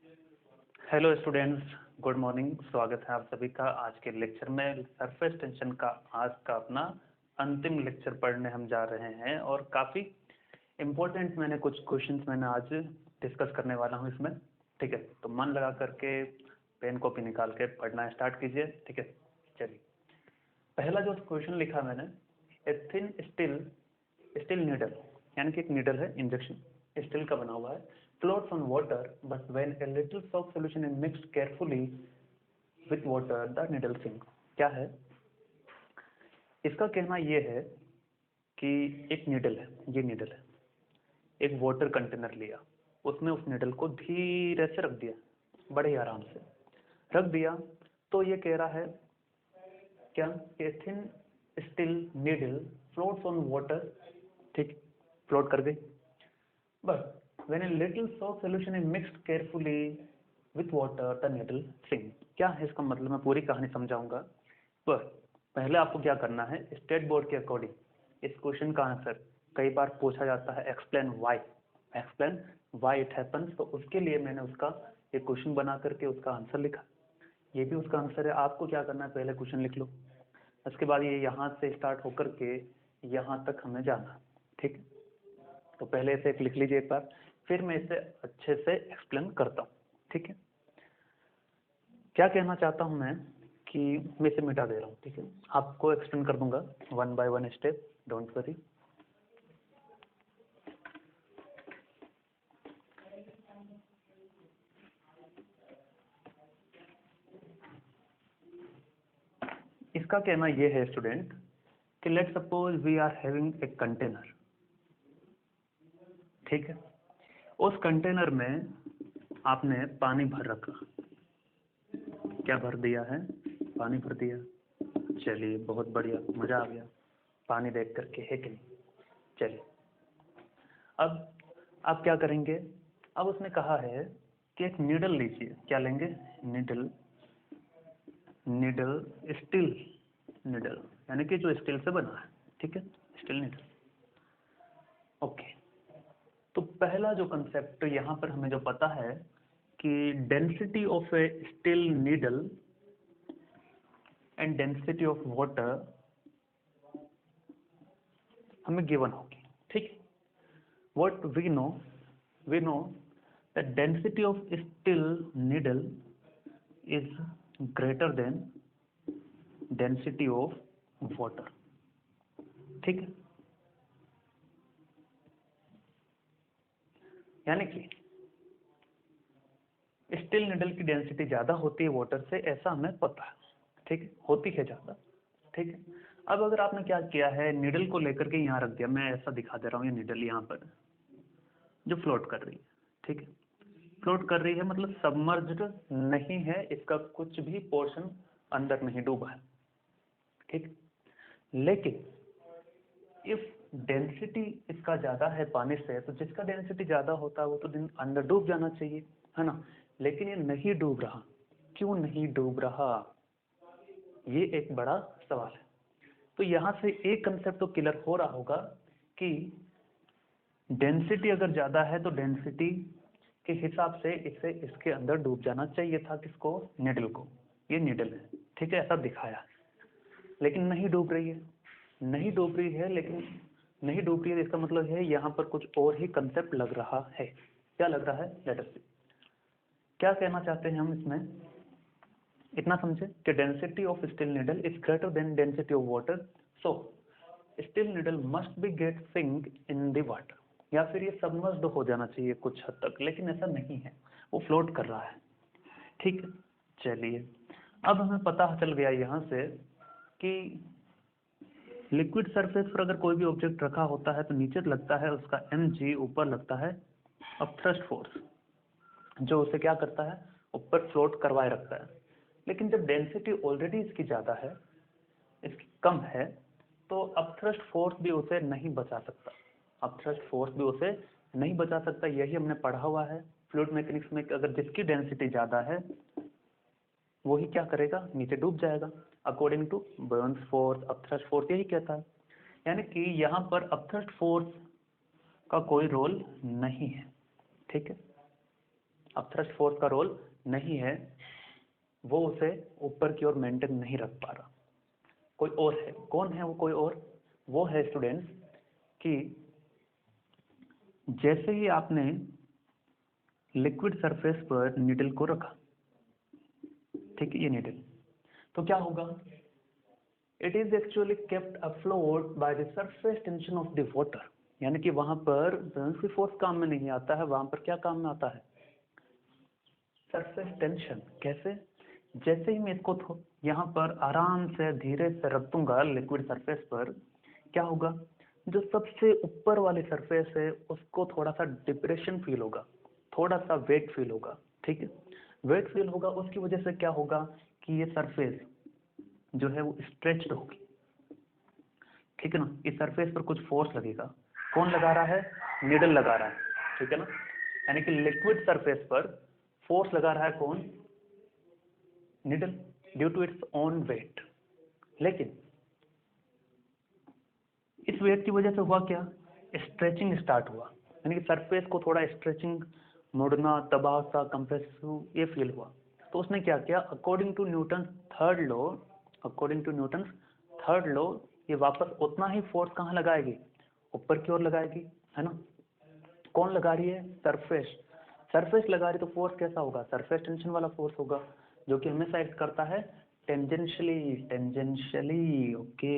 Hello students, good morning. स्वागत है आप सभी का आज के लेक्चर में। सरफेस टेंशन का आज का अपना अंतिम लेक्चर पढ़ने हम जा रहे हैं और काफ़ी इम्पोर्टेंट मैंने कुछ क्वेश्चंस मैंने आज डिस्कस करने वाला हूं इसमें। ठीक है, तो मन लगा करके पेन कॉपी निकाल के पढ़ना स्टार्ट कीजिए। ठीक है, चलिए। पहला जो क्वेश्चन लिखा मैंने, ए थिन स्टील नीडल, यानी कि एक नीडल है, इंजेक्शन स्टील का बना हुआ है, floats on water, but when a little soap solution is mixed carefully with water, the needle sinks. क्या है इसका कहना? ये है कि एक नीडल है, ये नीडल है, एक वाटर कंटेनर लिया, उसमें उस नीडल को धीरे से रख दिया, बड़े आराम से रख दिया। तो ये कह रहा है क्या? A thin steel needle floats on water, ठीक, फ्लोट कर गई। But when a little soap solution is mixed carefully with water, the needle sinks. क्या है इसका मतलब? मैं पूरी कहानी समझाऊंगा, पर पहले आपको क्या करना है, स्टेट बोर्ड के अकॉर्डिंग इस क्वेश्चन का आंसर कई बार पूछा जाता है, एक्सप्लेन व्हाई इट हैपन्स। तो उसके लिए मैंने उसका एक क्वेश्चन बना करके उसका आंसर लिखा। ये भी उसका आंसर है। आपको क्या करना है, पहले क्वेश्चन लिख लो, उसके बाद ये यहाँ से स्टार्ट होकर के यहाँ तक हमें जाना। ठीक, तो पहले इसे लिख लीजिए एक बार, फिर मैं इसे अच्छे से एक्सप्लेन करता हूँ। ठीक है, क्या कहना चाहता हूँ मैं कि मैं इसे मिटा दे रहा हूँ। ठीक है, आपको एक्सप्लेन कर दूंगा one by one step, don't worry. इसका कहना यह है स्टूडेंट कि let suppose we are having a container. ठीक है, उस कंटेनर में आपने पानी भर रखा। क्या भर दिया है? पानी भर दिया। चलिए, बहुत बढ़िया, मजा आ गया पानी देख करके, है कि नहीं? चलिए, अब आप क्या करेंगे? अब उसने कहा है कि एक नीडल लीजिए। क्या लेंगे? नीडल स्टील नीडल, यानी कि जो स्टील से बना है। ठीक है, स्टील नीडल। ओके, तो पहला जो कंसेप्ट यहाँ पर हमें जो पता है कि density of a steel needle and density of water हमें गिवन होगी। ठीक, what we know the density of steel needle is greater than density of water. ठीक है, यानी कि स्टील नीडल की डेंसिटी ज्यादा होती है वाटर से, ऐसा हमें पता है। ठीक, होती है ज्यादा। ठीक है, अब अगर आपने क्या किया है, नीडल को लेकर के यहाँ रख दिया, मैं ऐसा दिखा दे रहा हूँ, ये नीडल यहाँ पर जो फ्लोट कर रही है। ठीक है, फ्लोट कर रही है मतलब सबमर्ज्ड नहीं है, इसका कुछ भी पोर्शन अंदर नहीं डूबा है। ठीक, लेकिन इफ डेंसिटी इसका ज्यादा है पानी से, तो जिसका डेंसिटी ज्यादा होता है वो तो अंदर डूब जाना चाहिए, है ना? लेकिन ये नहीं डूब रहा। क्यों नहीं डूब रहा? ये एक बड़ा सवाल है। तो यहां से एक कंसेप्ट तो क्लियर हो रहा होगा कि डेंसिटी अगर ज्यादा है तो डेंसिटी के हिसाब से इसे इसके अंदर डूब जाना चाहिए था। किसको? नीडल को। ये नीडल है, ठीक है, ऐसा दिखाया, लेकिन नहीं डूब रही है। नहीं डूब रही है, लेकिन नहीं डूब रही है, इसका मतलब है यहाँ पर कुछ और ही कंसेप्ट लग रहा है। क्या लग रहा है? Let us see. क्या कहना चाहते हैं हम इसमें? इतना समझे कि density of steel needle is greater than density of water, so steel needle must be get sink in the water, या फिर ये सबमर्ज्ड हो जाना चाहिए कुछ हद तक, लेकिन ऐसा नहीं है, वो फ्लोट कर रहा है। ठीक है, चलिए, अब हमें पता चल गया यहाँ से कि लिक्विड सरफेस पर अगर कोई भी ऑब्जेक्ट रखा होता है तो नीचे लगता है उसका mg, ऊपर लगता है अपथ्रस्ट फोर्स, जो उसे क्या करता है? ऊपर फ्लोट करवाए रखता है। लेकिन जब डेंसिटी ऑलरेडी इसकी ज्यादा है, इसकी कम है, तो अपथ्रस्ट फोर्स भी उसे नहीं बचा सकता। अपथ्रस्ट फोर्स भी उसे नहीं बचा सकता। यही हमने पढ़ा हुआ है फ्लूइड मैकेनिक्स में कि अगर जिसकी डेंसिटी ज्यादा है वही क्या करेगा? नीचे डूब जाएगा, according to burns force, upthrust force यही कहता है। यानी कि यहाँ पर अपथ्रस्ट फोर्स का कोई रोल नहीं है। ठीक है, अपथ्रस्ट फोर्स का रोल नहीं है, वो उसे ऊपर की ओर मेंटेन नहीं रख पा रहा, कोई और है। कौन है वो कोई और? वो है स्टूडेंट्स कि जैसे ही आपने लिक्विड सरफेस पर नीडल को रखा, ठीक है, ये नीडल, तो क्या होगा? It is actually kept afloat by the surface tension of the water, यानी कि वहां पर बुयांसी फोर्स काम में नहीं आता है, वहां पर क्या काम में आता है? Surface tension. कैसे? जैसे ही मैं इसको यहाँ पर आराम से धीरे से रख दूंगा लिक्विड सरफेस पर, क्या होगा? जो सबसे ऊपर वाली सरफेस है उसको थोड़ा सा डिप्रेशन फील होगा, थोड़ा सा वेट फील होगा, ठीक है। वेट फील होगा, उसकी वजह से क्या होगा कि ये सरफेस जो है वो स्ट्रेच्ड होगी, ठीक है ना। इस सरफेस पर कुछ फोर्स लगेगा। कौन लगा रहा है? नीडल लगा रहा है, ठीक है ना। यानी कि लिक्विड सरफेस पर फोर्स लगा रहा है कौन? Needle, due to its own weight. लेकिन इस वेट की वजह से हुआ क्या? स्ट्रेचिंग स्टार्ट हुआ, यानी कि सरफेस को थोड़ा स्ट्रेचिंग, मुड़ना, दबाव सा, कंप्रेसिव ये फील हुआ। तो उसने क्या किया? According to Newton third law, according to Newton third law, ये वापस उतना ही फोर्स कहाँ लगाएगी? ऊपर की ओर लगाएगी, है ना। कौन लगा रही है? सरफेस। सरफेस लगा रही तो फोर्स कैसा होगा? सरफेस टेंशन वाला फोर्स होगा, जो कि हमेशा एक्ट करता है टेंजेंशियली। Tangentially, okay.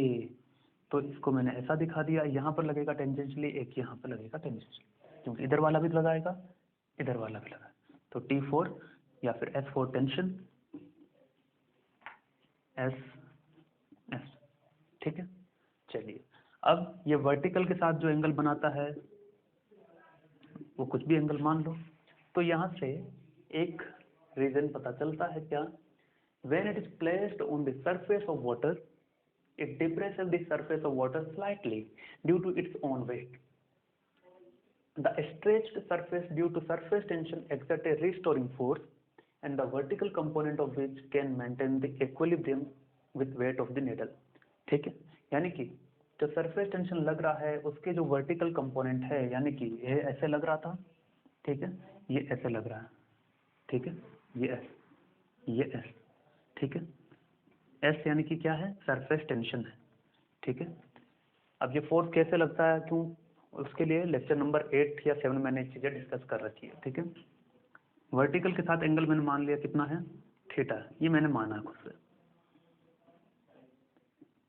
तो इसको मैंने ऐसा दिखा दिया, यहाँ पर लगेगा टेंजेंशियली, एक यहाँ पर लगेगा टेंजेंशियली, क्योंकि इधर वाला भी लगाएगा, इधर वाला भी लगाएगा। तो T4 या फिर S4 टेंशन, एस एस, ठीक है। चलिए, अब ये वर्टिकल के साथ जो एंगल बनाता है वो कुछ भी एंगल मान लो। तो यहाँ से एक रीजन पता चलता है क्या? When it is placed on the surface of water, it depresses the surface of water slightly due to its own weight. The stretched surface due to surface tension exerts a restoring force, and the vertical component of which can maintain the equilibrium with weight of the needle. ठीक है, यानी कि जो surface tension लग रहा है उसके जो वर्टिकल कंपोनेंट है, यानी कि ये ऐसे लग रहा था, ठीक है, ये ऐसे लग रहा है, ठीक है, ये एस, ये एस, ठीक है। एस यानी कि क्या है? सरफेस टेंशन है, ठीक है। अब ये फोर्स कैसे लगता है, क्यों, उसके लिए लेक्चर नंबर 8 या 7 मैंने चीजें डिस्कस कर रखी है, ठीक है। वर्टिकल के साथ एंगल मैंने मान लिया कितना है? थीटा, ये मैंने माना है खुद से,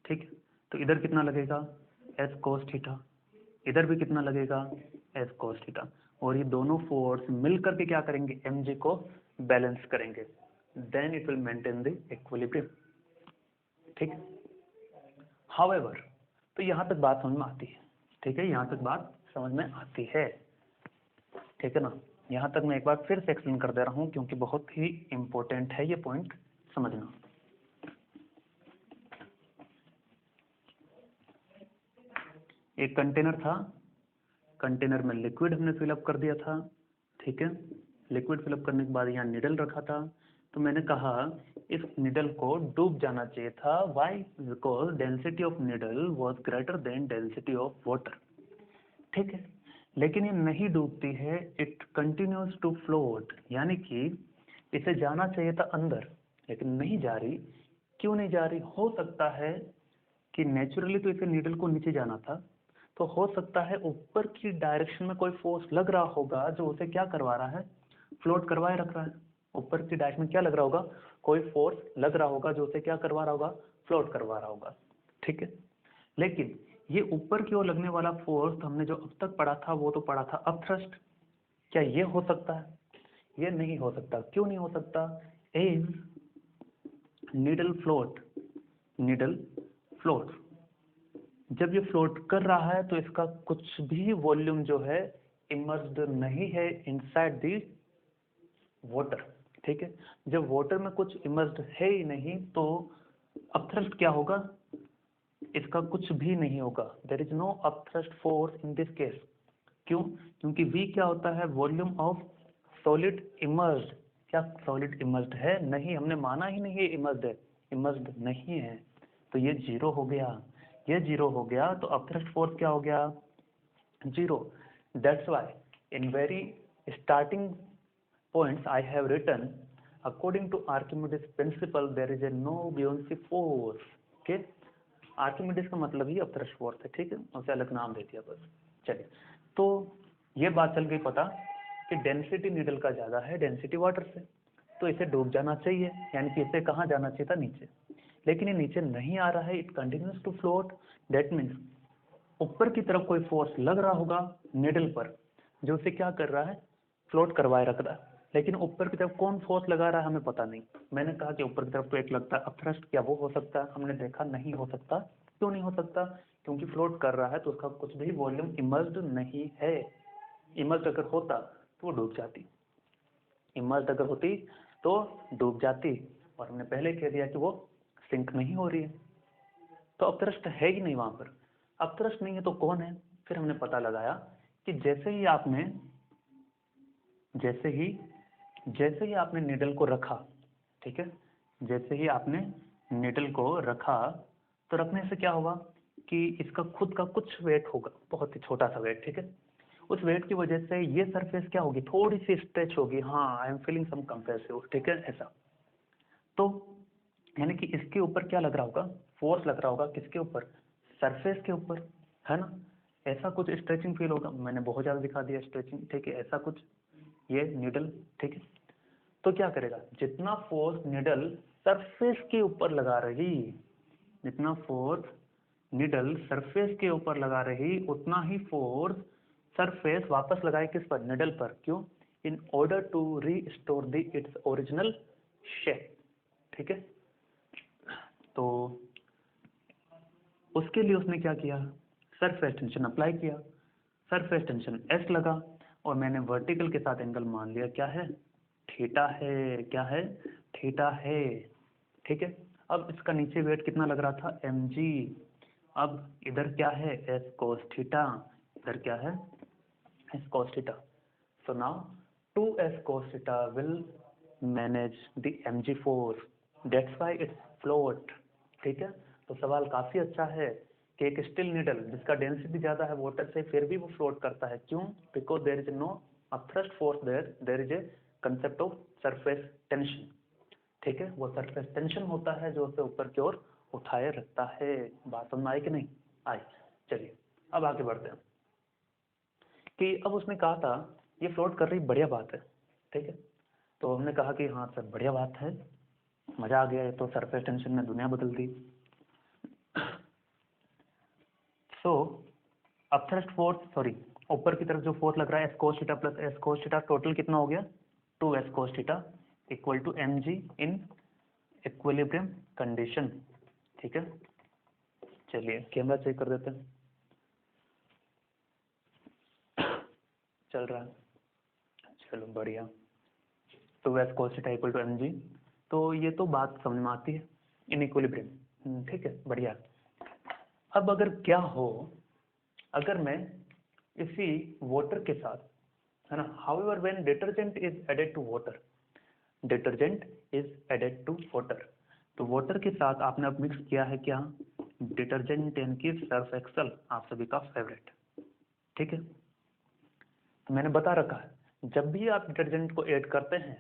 ठीक है। तो इधर कितना लगेगा? एस कोस थीटा, इधर भी कितना लगेगा? S cos theta. और ये दोनों फोर्स मिलकर के क्या करेंगे? mg को बैलेंस करेंगे, then it will maintain the equilibrium, ठीक। हाउएवर, तो यहाँ तक बात समझ में आती है, ठीक है, यहाँ तक बात समझ में आती है, ठीक है ना। यहाँ तक मैं एक बार फिर से एक्सप्लेन कर दे रहा हूँ, क्योंकि बहुत ही इंपॉर्टेंट है ये पॉइंट समझना। एक कंटेनर था, कंटेनर में लिक्विड हमने फिलअप कर दिया था, ठीक है। लिक्विड फिलअप करने के बाद यहाँ निडल रखा था, तो मैंने कहा इस निडल को डूब जाना चाहिए था। Why? Because density of needle was greater than density of water, ठीक है। लेकिन ये नहीं डूबती है, इट कंटिन्यूज टू फ्लोट, यानी कि इसे जाना चाहिए था अंदर, लेकिन नहीं जा रही। क्यों नहीं जा रही? हो सकता है कि नेचुरली तो इसे नीडल को नीचे जाना था, तो हो सकता है ऊपर की डायरेक्शन में कोई फोर्स लग रहा होगा जो उसे क्या करवा रहा है? फ्लोट करवाए रख रहा है। ऊपर की डायरेक्शन में क्या लग रहा होगा? कोई फोर्स लग रहा होगा जो उसे क्या करवा रहा होगा? फ्लोट करवा रहा होगा, ठीक है। लेकिन ये ऊपर की ओर लगने वाला फोर्स हमने जो अब तक पढ़ा था वो तो पढ़ा था अपथ्रस्ट। क्या ये हो सकता है? ये नहीं हो सकता। क्यों नहीं हो सकता? Is needle float, needle float, जब ये फ्लोट कर रहा है तो इसका कुछ भी वॉल्यूम जो है इमर्स्ड नहीं है इनसाइड दी वाटर, ठीक है। जब वाटर में कुछ इमर्स्ड है ही नहीं तो अपथ्रस्ट क्या होगा? इसका कुछ भी नहीं होगा। There is no upthrust force in this case. क्यों? क्योंकि V क्या होता है? Volume of solid immersed. क्या सॉलिड इमर्स्ड है? नहीं, हमने माना ही नहीं है इमर्स्ड है, इमर्स्ड नहीं है, तो ये जीरो हो गया। ये जीरो हो गया तो अपथ्रस्ट फोर्स क्या हो गया? Zero. That's why in very starting points I have written, according to Archimedes principle, there is a no buoyancy force. Okay, Archimedes का मतलब ही अपथ्रस्ट फोर्स है, ठीक है, उसे अलग नाम दे दिया बस। चलिए, तो ये बात चल गई पता कि डेंसिटी नीडल का ज़्यादा है डेंसिटी वाटर से, तो इसे डूब जाना चाहिए, यानी कि इसे कहाँ जाना चाहिए था, नीचे। लेकिन ये नीचे नहीं आ रहा है, it continues to float. That means ऊपर की तरफ कोई फोर्स लग रहा होगा नीडल पर, जो उसे क्या कर रहा है, फ्लोट करवाए रख रहा है। लेकिन ऊपर की तरफ कौन फोर्स लगा रहा है हमें पता नहीं। मैंने कहा कि ऊपर की तरफ तो एक लगता है अपथ्रस्ट, क्या वो हो सकता है? हमने देखा नहीं हो सकता। क्यों नहीं हो सकता? क्योंकि फ्लोट कर रहा है तो उसका कुछ भी वॉल्यूम इमर्ज्ड नहीं है। इमर्ज्ड अगर होता तो वो डूब जाती, इमर्ज्ड अगर होती तो डूब जाती, और हमने पहले कह दिया कि वो सिंक नहीं हो रही है, तो अपथ्रस्ट है ही नहीं वहां पर। अपथ्रस्ट नहीं है तो कौन है? फिर हमने पता लगाया कि जैसे ही आपने नीडल को रखा, ठीक है, जैसे ही आपने नीडल को रखा, तो रखने से क्या होगा कि इसका खुद का कुछ वेट होगा, बहुत ही छोटा सा वेट, ठीक है। उस वेट की वजह से ये सरफेस क्या होगी, थोड़ी सी स्ट्रेच होगी। हाँ, I am feeling some compressive, ठीक है, ऐसा। तो यानी कि इसके ऊपर क्या लग रहा होगा, फोर्स लग रहा होगा, किसके ऊपर, सरफेस के ऊपर, है ना। ऐसा कुछ स्ट्रेचिंग फील होगा, मैंने बहुत ज्यादा दिखा दिया स्ट्रेचिंग, ठीक है, ऐसा कुछ, ये नीडल, ठीक है। तो क्या करेगा, जितना फोर्स नीडल सरफेस के ऊपर लगा रही, जितना फोर्स नीडल सरफेस के ऊपर लगा रही, उतना ही फोर्स सरफेस वापस लगाए किस पर, नीडल पर। क्यों? In order to restore the its original shape, ठीक है। तो उसके लिए उसने क्या किया, सरफेस टेंशन अप्लाई किया। सरफेस टेंशन एस लगा, और मैंने वर्टिकल के साथ एंगल मान लिया, क्या है, थीटा है। क्या है? थीटा है, ठीक है। अब इसका नीचे वेट कितना लग रहा था, mg। अब इधर क्या है, s cos थीटा, इधर क्या है, s cos theta. so now 2s cos theta will manage the mg force, that's why it's float, ठीक है। तो सवाल काफी अच्छा है कि एक स्टील नीडल जिसका डेंसिटी ज्यादा है वाटर से, फिर भी वो फ्लोट करता है। क्यों? Because there is no upthrust force, there is a concept of surface tension, ठीक है। वो सरफेस टेंशन होता है जो उसे ऊपर की ओर उठाए रखता है। बात समझ में आई कि नहीं आई? चलिए अब आगे बढ़ते हैं कि अब उसने कहा था ये फ्लोट कर रही, बढ़िया बात है, ठीक है। तो हमने कहा कि हाँ सर बढ़िया बात है, मजा आ गया, ये तो सरफेस टेंशन ने दुनिया बदल दी। सो अपथ्रस्ट फोर्स, सॉरी, ऊपर की तरफ जो फोर्स लग रहा है, S cos theta plus S cos theta, total कितना हो गया, 2s cos theta equal to mg in equilibrium condition, ठीक है। चलिए कैमरा चेक कर देते हैं, चल रहा है, चलो बढ़िया। 2s cos theta equal to mg, तो ये तो बात समझ में आती है, इन इक्विलिब्रियम, ठीक है, बढ़िया। अब अगर क्या हो, अगर मैं इसी वाटर के साथ, है ना, however when detergent is added to water, detergent is added to water, तो वाटर के साथ आपने अब मिक्स किया है क्या, डिटर्जेंट, यानी कि सर्फ एक्सल, आप सभी का फेवरेट, ठीक है। तो मैंने बता रखा है जब भी आप डिटर्जेंट को ऐड करते हैं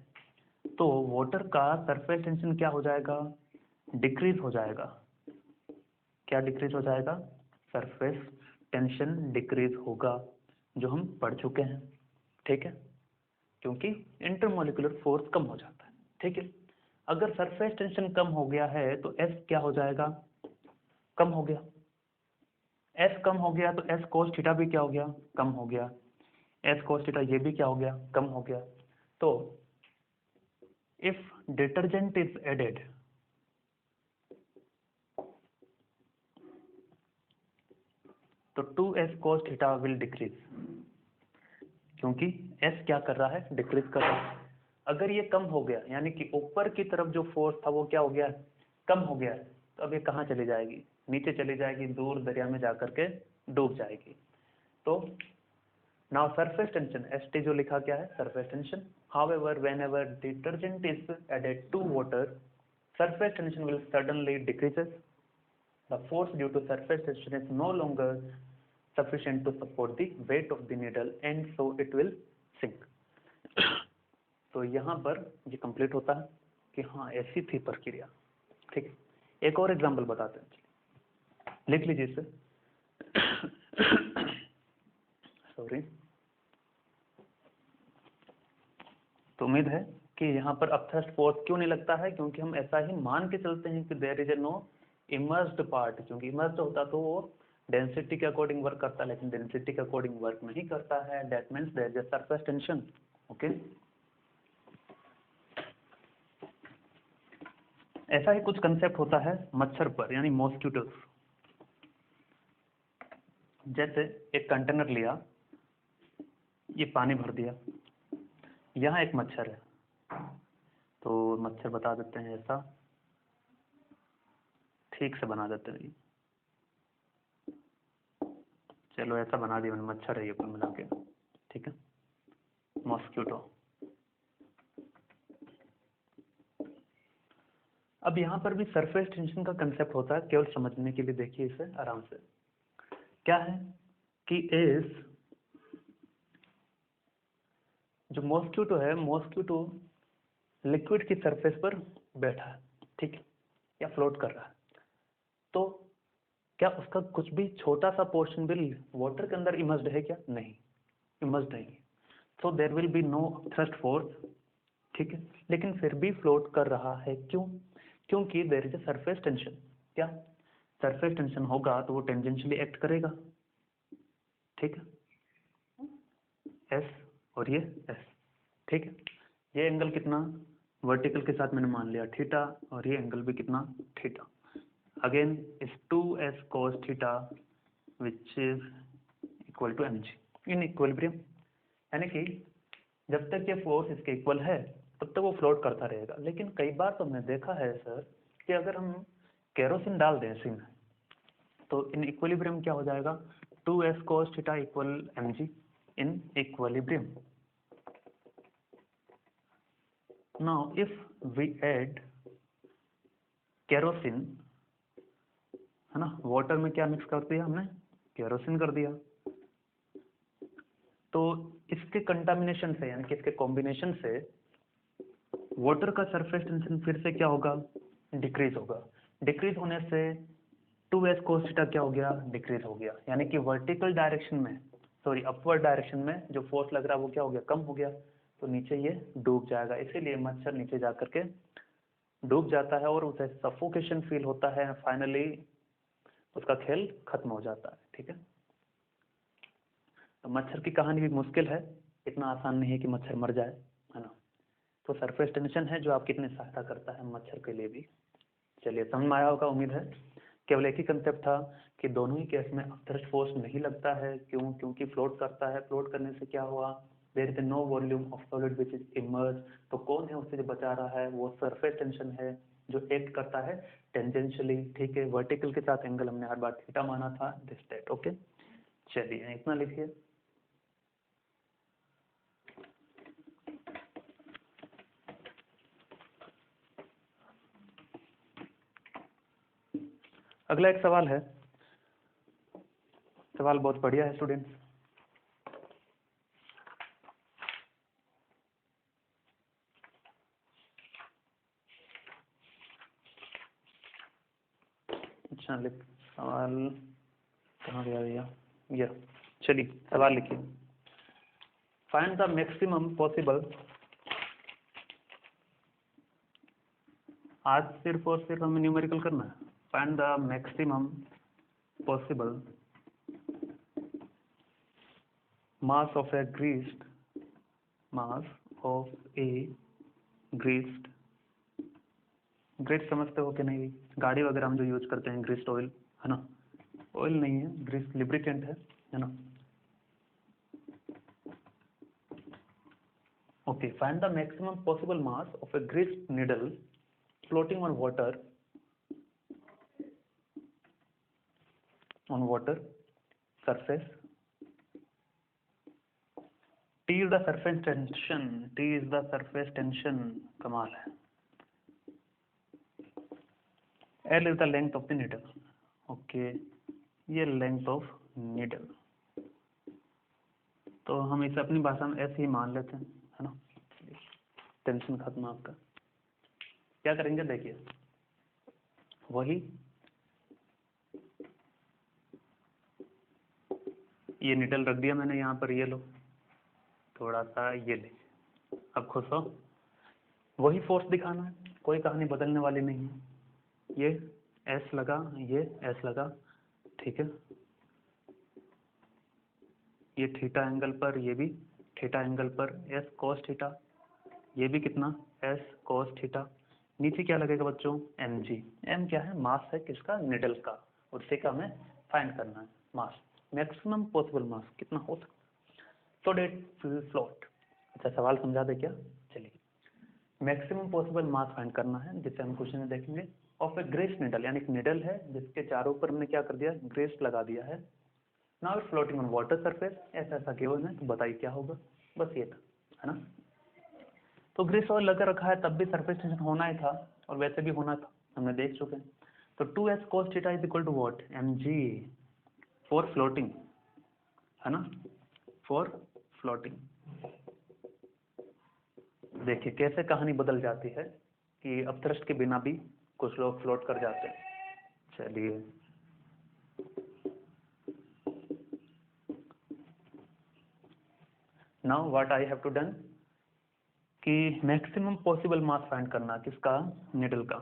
तो वाटर का सरफेस टेंशन क्या हो जाएगा, डिक्रीज हो जाएगा। क्या डिक्रीज हो जाएगा? सरफेस टेंशन डिक्रीज होगा, जो हम पढ़ चुके हैं, ठीक है, क्योंकि इंटरमोलिकुलर फोर्स कम हो जाता है, ठीक है। अगर सरफेस टेंशन कम हो गया है तो एस क्या हो जाएगा, कम हो गया। एस कम हो गया तो एस कोस थीटा भी क्या हो गया, कम हो गया। एस कोस थीटा ये भी क्या हो गया, कम हो गया। तो इफ डिटर्जेंट इज एडेड, तो 2s cos theta will decrease, क्योंकि s क्या कर रहा है, डिक्रीज कर रहा है। अगर ये कम हो गया, यानी कि ऊपर की तरफ जो फोर्स था वो क्या हो गया, कम हो गया, तो अब ये कहाँ चली जाएगी, नीचे चली जाएगी, दूर दरिया में जाकर के डूब जाएगी। तो नाउ सरफेस टेंशन, st जो लिखा क्या है, surface tension. However whenever detergent is added to water, surface tension will suddenly decreases. The force due to surface tension is no longer sufficient to support the weight of the needle, and so it will sink. तो यहाँ पर ये complete होता है कि हाँ ऐसी थी प्रक्रिया। ठीक है, एक और एग्जाम्पल बताते हैं, लिख लीजिए इसे। सॉरी। तो उम्मीद है कि यहाँ पर अपथ्रस्ट फोर्स क्यों नहीं लगता है, क्योंकि हम ऐसा ही मान के चलते हैं कि there is a no immersed part. क्योंकि इमर्स्ड होता तो वो डेंसिटी के अकॉर्डिंग वर्क करता है, लेकिन डेंसिटी के अकॉर्डिंग वर्क नहीं करता है। That means there is a surface tension. Okay, ऐसा ही कुछ कंसेप्ट होता है मच्छर पर, यानी मॉस्किटोस। जैसे एक कंटेनर लिया, ये पानी भर दिया, यहाँ एक मच्छर है, तो मच्छर बता देते हैं ऐसा, ठीक से बना देते हैं, चलो ऐसा बना दिया मैंने, मच्छर है ये कुल मिला के। ठीक है, मॉस्किटो। अब यहाँ पर भी सरफेस टेंशन का कंसेप्ट होता है, केवल समझने के लिए देखिए इसे आराम से। क्या है कि इस जो मॉस्किटो है, मॉस्किटो लिक्विड की सरफेस पर बैठा है, ठीक है, या फ्लोट कर रहा है, तो क्या उसका कुछ भी छोटा सा पोर्शन भी वाटर के अंदर इमर्स्ड है क्या? नहीं, इमर्स्ड नहीं है। So there will be no thrust force. ठीक है, लेकिन फिर भी फ्लोट कर रहा है, क्यों? क्योंकि there is a surface tension. क्या सरफेस टेंशन होगा तो वो टेंजेंशियली एक्ट करेगा। ठीक है, एस और ये एस। ठीक है, ये एंगल कितना वर्टिकल के साथ मैंने मान लिया थीटा, और ये एंगल भी कितना थीटा। अगेन इस 2s cos theta which is equal to mg in equilibrium. यानी कि जब तक ये फोर्स इसके इक्वल है तब तक वो फ्लोट करता रहेगा। लेकिन कई बार तो हमने देखा है सर कि अगर हम केरोसिन डाल दें इसी में, तो इन इक्विलिब्रियम क्या हो जाएगा? 2s cos theta equal mg in equilibrium. Now if we add kerosene, है ना, वाटर में क्या मिक्स कर दिया हमने? केरोसिन कर दिया। तो इसके कंटामिनेशन से, यानी कि इसके कॉम्बिनेशन से वाटर का सरफेस टेंशन फिर से क्या होगा? डिक्रीज होगा। डिक्रीज होने से 2s cos थीटा क्या हो गया? डिक्रीज हो गया। यानी कि वर्टिकल डायरेक्शन में, सॉरी अपवर्ड डायरेक्शन में जो फोर्स लग रहा है वो क्या हो गया? कम हो गया। तो नीचे ये डूब जाएगा, इसीलिए मच्छर नीचे जाकर के डूब जाता है और उसे सफोकेशन फील होता है। फाइनली उसका खेल खत्म हो जाता है। ठीक है, तो मच्छर की कहानी भी मुश्किल है, इतना आसान नहीं है कि मच्छर मर जाए, है ना। तो सरफेस टेंशन है जो आपकी इतनी सहायता करता है मच्छर के लिए भी। चलिए समझ में आया होगा उम्मीद है। केवल एक ही कंसेप्ट था कि दोनों ही केस में अपथ्रस्ट फोर्स नहीं लगता है। क्यों? क्योंकि फ्लोट करता है। फ्लोट करने से क्या हुआ? There is no volume of solid which is immerse. तो कौन है उससे जो बचा रहा है? वो सरफेस टेंशन है जो एक्ट करता है टेंजेंशियली। ठीक है, वर्टिकल के साथ एंगल हमने हर बार थीटा माना था, दिस दैट। ओके, चलिए इतना लिखिए। अगला एक सवाल है, सवाल बहुत बढ़िया है स्टूडेंट्स। अच्छा लिख, सवाल कहाँ गया भैया? ये चलिए सवाल लिखिए। फाइंड द मैक्सिमम पॉसिबल, आज सिर्फ और सिर्फ हमें न्यूमेरिकल करना है। Find the maximum possible mass of a greased, mass of a greased, grease समझते हो कि नहीं? गाड़ी वगैरह हम जो यूज करते हैं ग्रीस्ड ऑयल, है ना। ऑयल नहीं है, ग्रीस लिब्रिकेंट है ना। Okay, find the maximum possible mass of a greased needle floating on water, on water surface. T is the surface tension, T is the surface tension, कमाल है। L is the length of the needle, okay, ये length of needle, तो हम इसे अपनी भाषा में ऐसे ही मान लेते हैं, है ना। टेंशन खत्म आपका। क्या करेंगे देखिए, वही ये निडल रख दिया मैंने यहाँ पर, ये लो थोड़ा सा ये ले, अब खुश हो। वही फोर्स दिखाना है, कोई कहानी बदलने वाली नहीं है। ये एस लगा, ये एस लगा, ठीक है। ये थीटा एंगल पर, ये भी थीटा एंगल पर, एस कोस थीटा, ये भी कितना एस कोस थीटा। नीचे क्या लगेगा बच्चों, एम जी। एम क्या है, मास है किसका, निडल का, उससे का हमें फाइंड करना है मास, मैक्सिमम पॉसिबल मास कितना हो सकता, सो डेट फ्लोट। अच्छा सवाल समझा दे क्या, चलिए। मैक्सिमम पॉसिबल मास फाइंड करना है, जिसे हम क्वेश्चन में देखेंगे। ऑफ ए ग्रेस निडल, यानी एक निडल है जिसके चारों पर हमने क्या कर दिया, ग्रेस लगा दिया है। Now it floating on water surface, ऐसा ऐसा गिवन है, तो बताइए क्या होगा, बस ये था, है ना। तो ग्रेस ऑयल लगा रखा है, तब भी सरफेस टेंशन होना ही था, और वैसे भी होना था, हमने देख चुके हैं। तो 2s cos theta is equal to what, mg for floating, है ना, फॉर फ्लोटिंग। देखिए कैसे कहानी बदल जाती है कि अपथ्रस्ट के बिना भी कुछ लोग फ्लोट कर जाते हैं। चलिए now what I have to done, कि मैक्सिमम पॉसिबल मास फाइंड करना, किसका, निडल का।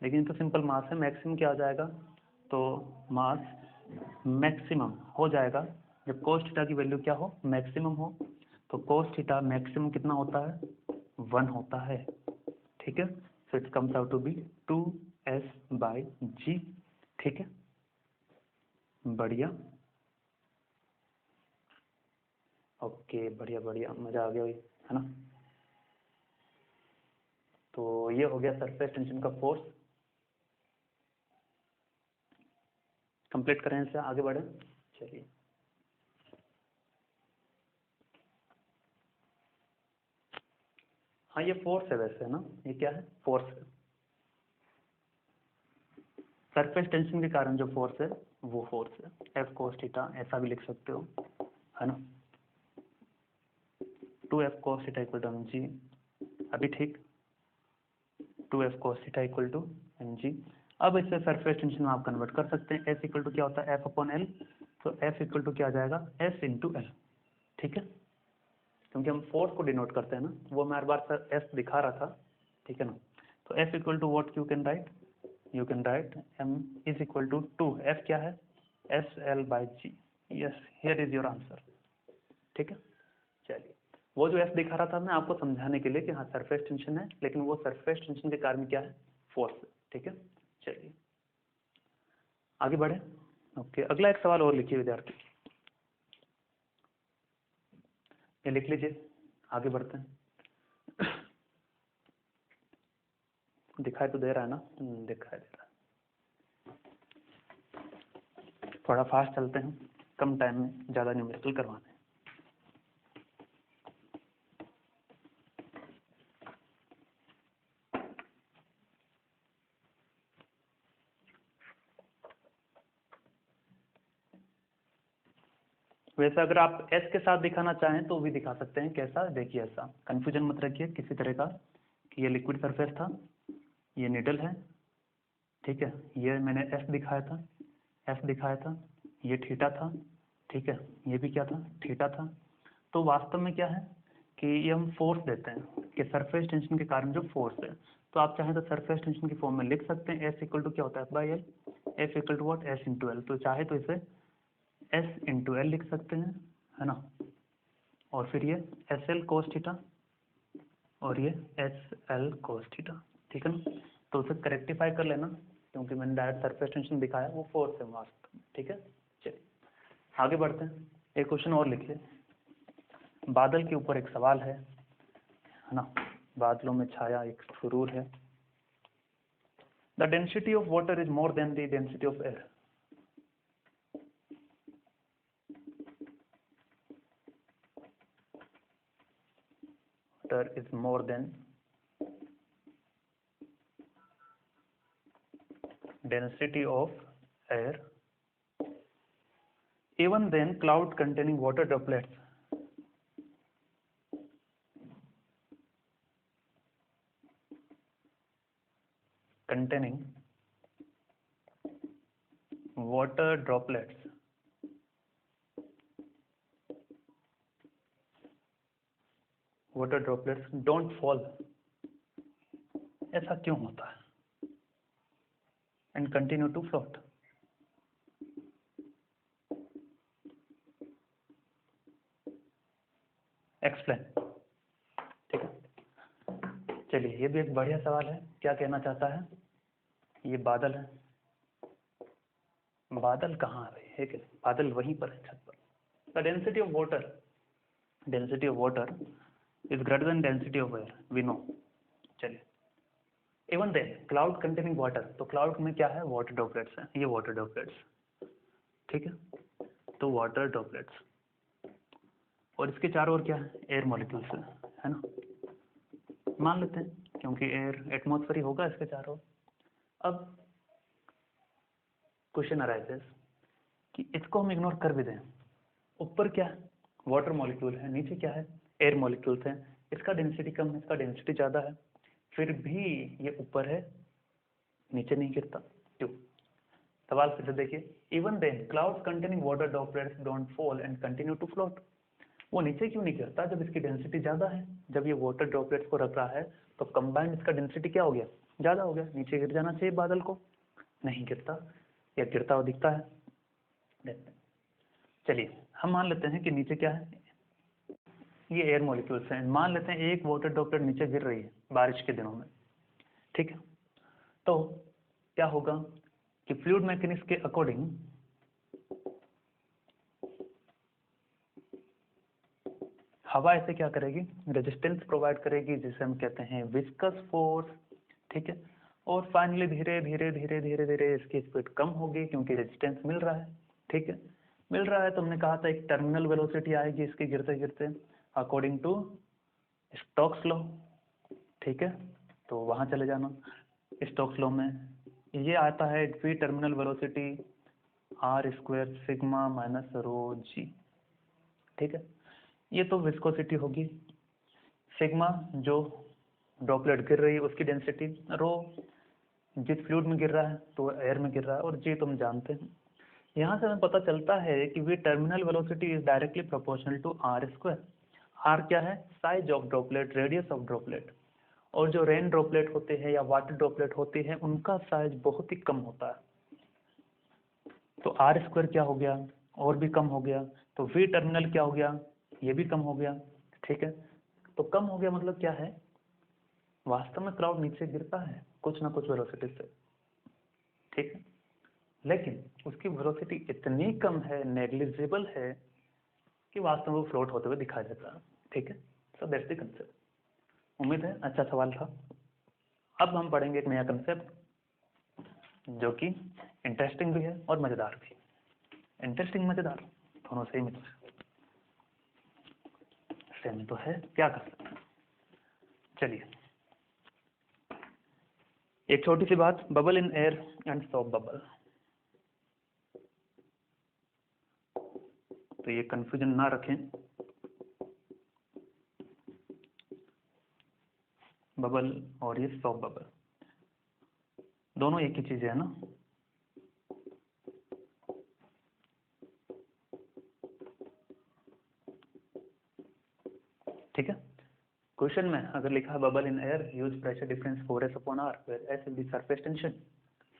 लेकिन तो सिंपल मास है, मैक्सिमम क्या आ जाएगा, तो मास मैक्सिमम हो जाएगा जब cos थीटा की वैल्यू क्या हो, मैक्सिमम हो। तो cos थीटा मैक्सिमम कितना होता है, 1 होता है, ठीक है। So it comes out to be 2s/g, ठीक है, बढ़िया, ओके, बढ़िया बढ़िया, मजा आ गया भाई, है ना। तो ये हो गया सरफेस टेंशन का फोर्स। कंप्लीट करें इसे, आगे बढ़े, चलिए। हाँ ये फोर्स है वैसे, है ना, ये क्या है, फोर्स है। सरफेस टेंशन के कारण जो फोर्स है वो फोर्स है, एफ कोस थीटा, ऐसा भी लिख सकते हो, है ना। 2f cos theta equal to M G, अभी ठीक, 2f cos theta equal to M G. अब इसे सरफेस टेंशन में आप कन्वर्ट कर सकते हैं, एस इक्वल टू क्या होता है, एफ अपॉन एल। तो एफ इक्वल टू क्या आ जाएगा, एस इंटू एल, ठीक है, क्योंकि हम फोर्स को डिनोट करते हैं ना, वो मैं हर बार सर एस दिखा रहा था, ठीक है ना। तो F equal to what you can write, you can write M is equal to 2, F क्या है, S L by G. Yes, here is your answer, ठीक है। चलिए, वो जो एफ दिखा रहा था मैं आपको समझाने के लिए कि हाँ सरफेस टेंशन है, लेकिन वो सरफेस टेंशन के कारण क्या है, फोर्स है, ठीक है। चलिए आगे बढ़े। ओके, अगला एक सवाल और लिखिए विद्यार्थी, ये लिख लीजिए, आगे बढ़ते हैं। दिखाई तो दे रहा है ना, दिखाई दे रहा है, थोड़ा फास्ट चलते हैं, कम टाइम में ज़्यादा न्यूमेरिकल करवाने हैं। वैसे अगर आप एस के साथ दिखाना चाहें तो भी दिखा सकते हैं, कैसा, देखिए ऐसा, कंफ्यूजन मत रखिए किसी तरह का, कि ये लिक्विड सरफेस था, ये निडल है, ठीक है, ये मैंने एस दिखाया था, एस दिखाया था, ये थीटा था, ठीक है, ये भी क्या था, थीटा था। तो वास्तव में क्या है कि ये हम फोर्स देते हैं कि सरफेस टेंशन के कारण जो फोर्स है, तो आप चाहें तो सरफेस टेंशन की फॉर्म में लिख सकते हैं, एस इक्वल टू क्या होता है, F by L, F equal to what, S into L. तो चाहे तो इसे एस इंटू एल लिख सकते हैं, है ना, और फिर ये एस एल कोस थीटा, और ये एस एल कोस थीटा, ठीक है ना। तो उसे करेक्टिफाई कर लेना, क्योंकि मैंने डायरेक्ट सरफेस टेंशन दिखाया, वो फोर्स है वास्तव में, ठीक है। चलिए आगे बढ़ते हैं, एक क्वेश्चन और लिखिए। बादल के ऊपर एक सवाल है ना, बादलों में छाया एक सुरूर है। The density of water is more than the density of air. Water is more than density of air, even then cloud containing water droplets containing water droplets don't fall, ऐसा क्यों होता है, and continue to float? Explain. ठीक है, चलिए ये भी एक बढ़िया सवाल है। क्या कहना चाहता है, ये बादल है, बादल कहाँ है, है कि बादल वहीं पर है छत पर। The density of water is greater than density of air, we know. चलिए, even then cloud containing water, तो क्लाउड में क्या है, वाटर ड्रॉपलेट्स हैं, ये वाटर ड्रॉपलेट्स, ठीक है। तो वाटर ड्रॉपलेट्स, और इसके चारों ओर क्या है, एयर मॉलिक्यूल्स है ना, मान लेते हैं, क्योंकि एयर एटमॉस्फेयर ही होगा इसके चारों। अब क्वेश्चन अराइजेस कि इसको हम इग्नोर कर भी दें, ऊपर क्या है, वाटर मॉलिक्यूल है, नीचे क्या है, एयर मॉलिक्यूल्स हैं, इसका डेंसिटी कम है, इसका डेंसिटी ज़्यादा है, फिर भी ये ऊपर है, नीचे नहीं गिरता, क्यों? सवाल फिर से देखिए, even then clouds containing water droplets don't fall and continue to float, वो नीचे क्यों नहीं गिरता जब इसकी डेंसिटी ज़्यादा है? जब ये वाटर ड्रॉपलेट्स को रख रहा है तो कंबाइंड इसका डेंसिटी क्या हो गया, ज़्यादा हो गया, नीचे गिर जाना चाहिए बादल को, नहीं गिरता, या गिरता हुआ दिखता है। चलिए हम मान लेते हैं कि नीचे क्या है, ये एयर मॉलिक्यूल्स हैं, मान लेते हैं एक वाटर ड्रॉपलेट नीचे गिर रही है बारिश के दिनों में, ठीक है। तो क्या होगा कि फ्लूइड मैकेनिक्स के अकॉर्डिंग हवा ऐसे क्या करेगी, रेजिस्टेंस प्रोवाइड करेगी, जिसे हम कहते हैं विस्कस फोर्स, ठीक है। और फाइनली धीरे धीरे धीरे धीरे धीरे इसकी स्पीड कम होगी क्योंकि रेजिस्टेंस मिल रहा है, ठीक है। मिल रहा है तो हमने कहा था एक टर्मिनल वेलोसिटी आएगी इसके गिरते गिरते, अकॉर्डिंग टू स्टोक्स लॉ, ठीक है। तो वहां चले जाना, स्टोक्स लॉ में ये आता है V terminal velocity R square sigma minus rho G, ठीक है। ये तो विस्कोसिटी होगी, सिग्मा जो ड्रॉपलेट गिर रही है उसकी डेंसिटी, रो जिस फ्लूइड में गिर रहा है तो एयर में गिर रहा है, और जी तुम जानते हैं। यहाँ से हमें पता चलता है कि V terminal velocity is directly proportional to R square. R क्या है, size of droplet, radius of droplet, और जो रेन ड्रॉपलेट होते हैं या वाटर ड्रॉपलेट होते हैं उनका साइज बहुत ही कम होता है। तो आर स्क्वायर क्या हो गया, और भी कम हो गया, तो वी टर्मिनल क्या हो गया, ये भी कम हो गया, ठीक है। तो कम हो गया मतलब क्या है, वास्तव में क्लाउड नीचे गिरता है कुछ ना कुछ वेलोसिटी से, ठीक है, लेकिन उसकी वेलोसिटी इतनी कम है, नेग्लिजिबल है, कि वास्तव में वो फ्लोट होते हुए दिखाई देता है, ठीक है। So that's the concept. उम्मीद है अच्छा सवाल था। अब हम पढ़ेंगे एक नया कंसेप्ट जो कि इंटरेस्टिंग भी है और मजेदार भी। इंटरेस्टिंग मजेदार दोनों सेम ही सेम तो है, क्या कर सकते हैं। चलिए एक छोटी सी बात, bubble in air and shop bubble, तो ये कंफ्यूजन ना रखें, बबल और ये सॉप बबल दोनों एक ही चीज है ना। ठीक है, क्वेश्चन में अगर लिखा है bubble in air use pressure difference 4s upon r where s is the surface tension,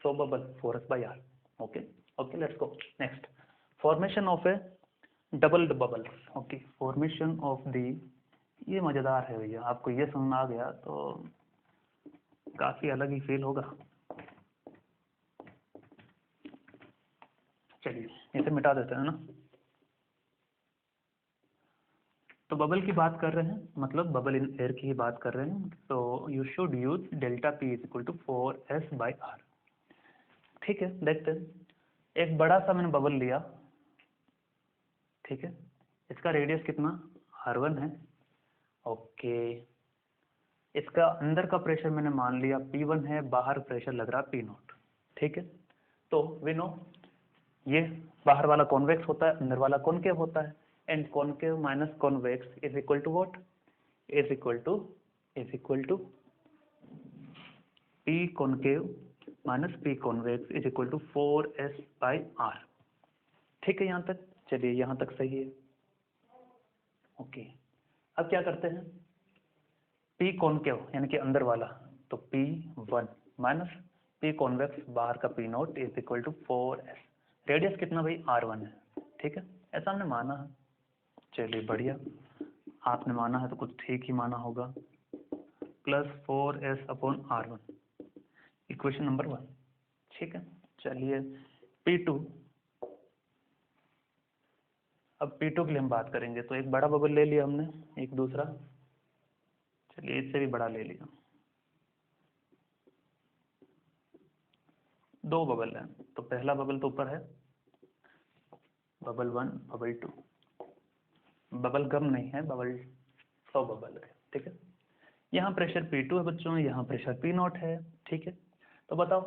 so bubble 4s by r। Okay okay, let's go next. Formation of a doubled bubble, okay, formation of the, ये मजेदार है भैया, आपको ये समझ आ गया तो काफी अलग ही फील होगा। चलिए इसे मिटा देते हैं ना। तो बबल की बात कर रहे हैं, मतलब बबल इन एयर की ही बात कर रहे हैं, तो you should use delta P is equal to 4s by r। ठीक है, देखते हैं। एक बड़ा सा मैंने बबल लिया, ठीक है, इसका रेडियस कितना r1 है, ओके। इसका अंदर का प्रेशर मैंने मान लिया P1 है, बाहर प्रेशर लग रहा P0, ठीक है। तो वी नो ये बाहर वाला कॉन्वेक्स होता है, अंदर वाला कॉनकेव होता है, and concave minus convex is equal to what, is equal to P concave minus P convex is equal to 4s/r। ठीक है यहाँ तक? चलिए यहाँ तक सही है। ओके, अब क्या करते हैं, P कॉनकेव यानी कि अंदर वाला, तो P1 माइनस P कॉन्वेक्स बाहर का P0 is equal to 4s। Radius कितना भाई? R1 है। ठीक है, ऐसा हमने माना है। चलिए बढ़िया, आपने माना है तो कुछ ठीक ही माना होगा। Plus 4s/r1 equation number 1। ठीक है, चलिए P2, अब P2 के लिए हम बात करेंगे। तो एक बड़ा बबल ले लिया हमने, एक दूसरा, चलिए इससे भी बड़ा ले लिया। दो बबल है, तो पहला बबल तो ऊपर है, बबल 1, बबल 2, बबल गम नहीं है, बबल 100 बबल है। ठीक है, यहाँ प्रेशर P2 है बच्चों, यहाँ प्रेशर P0 है। ठीक है, तो बताओ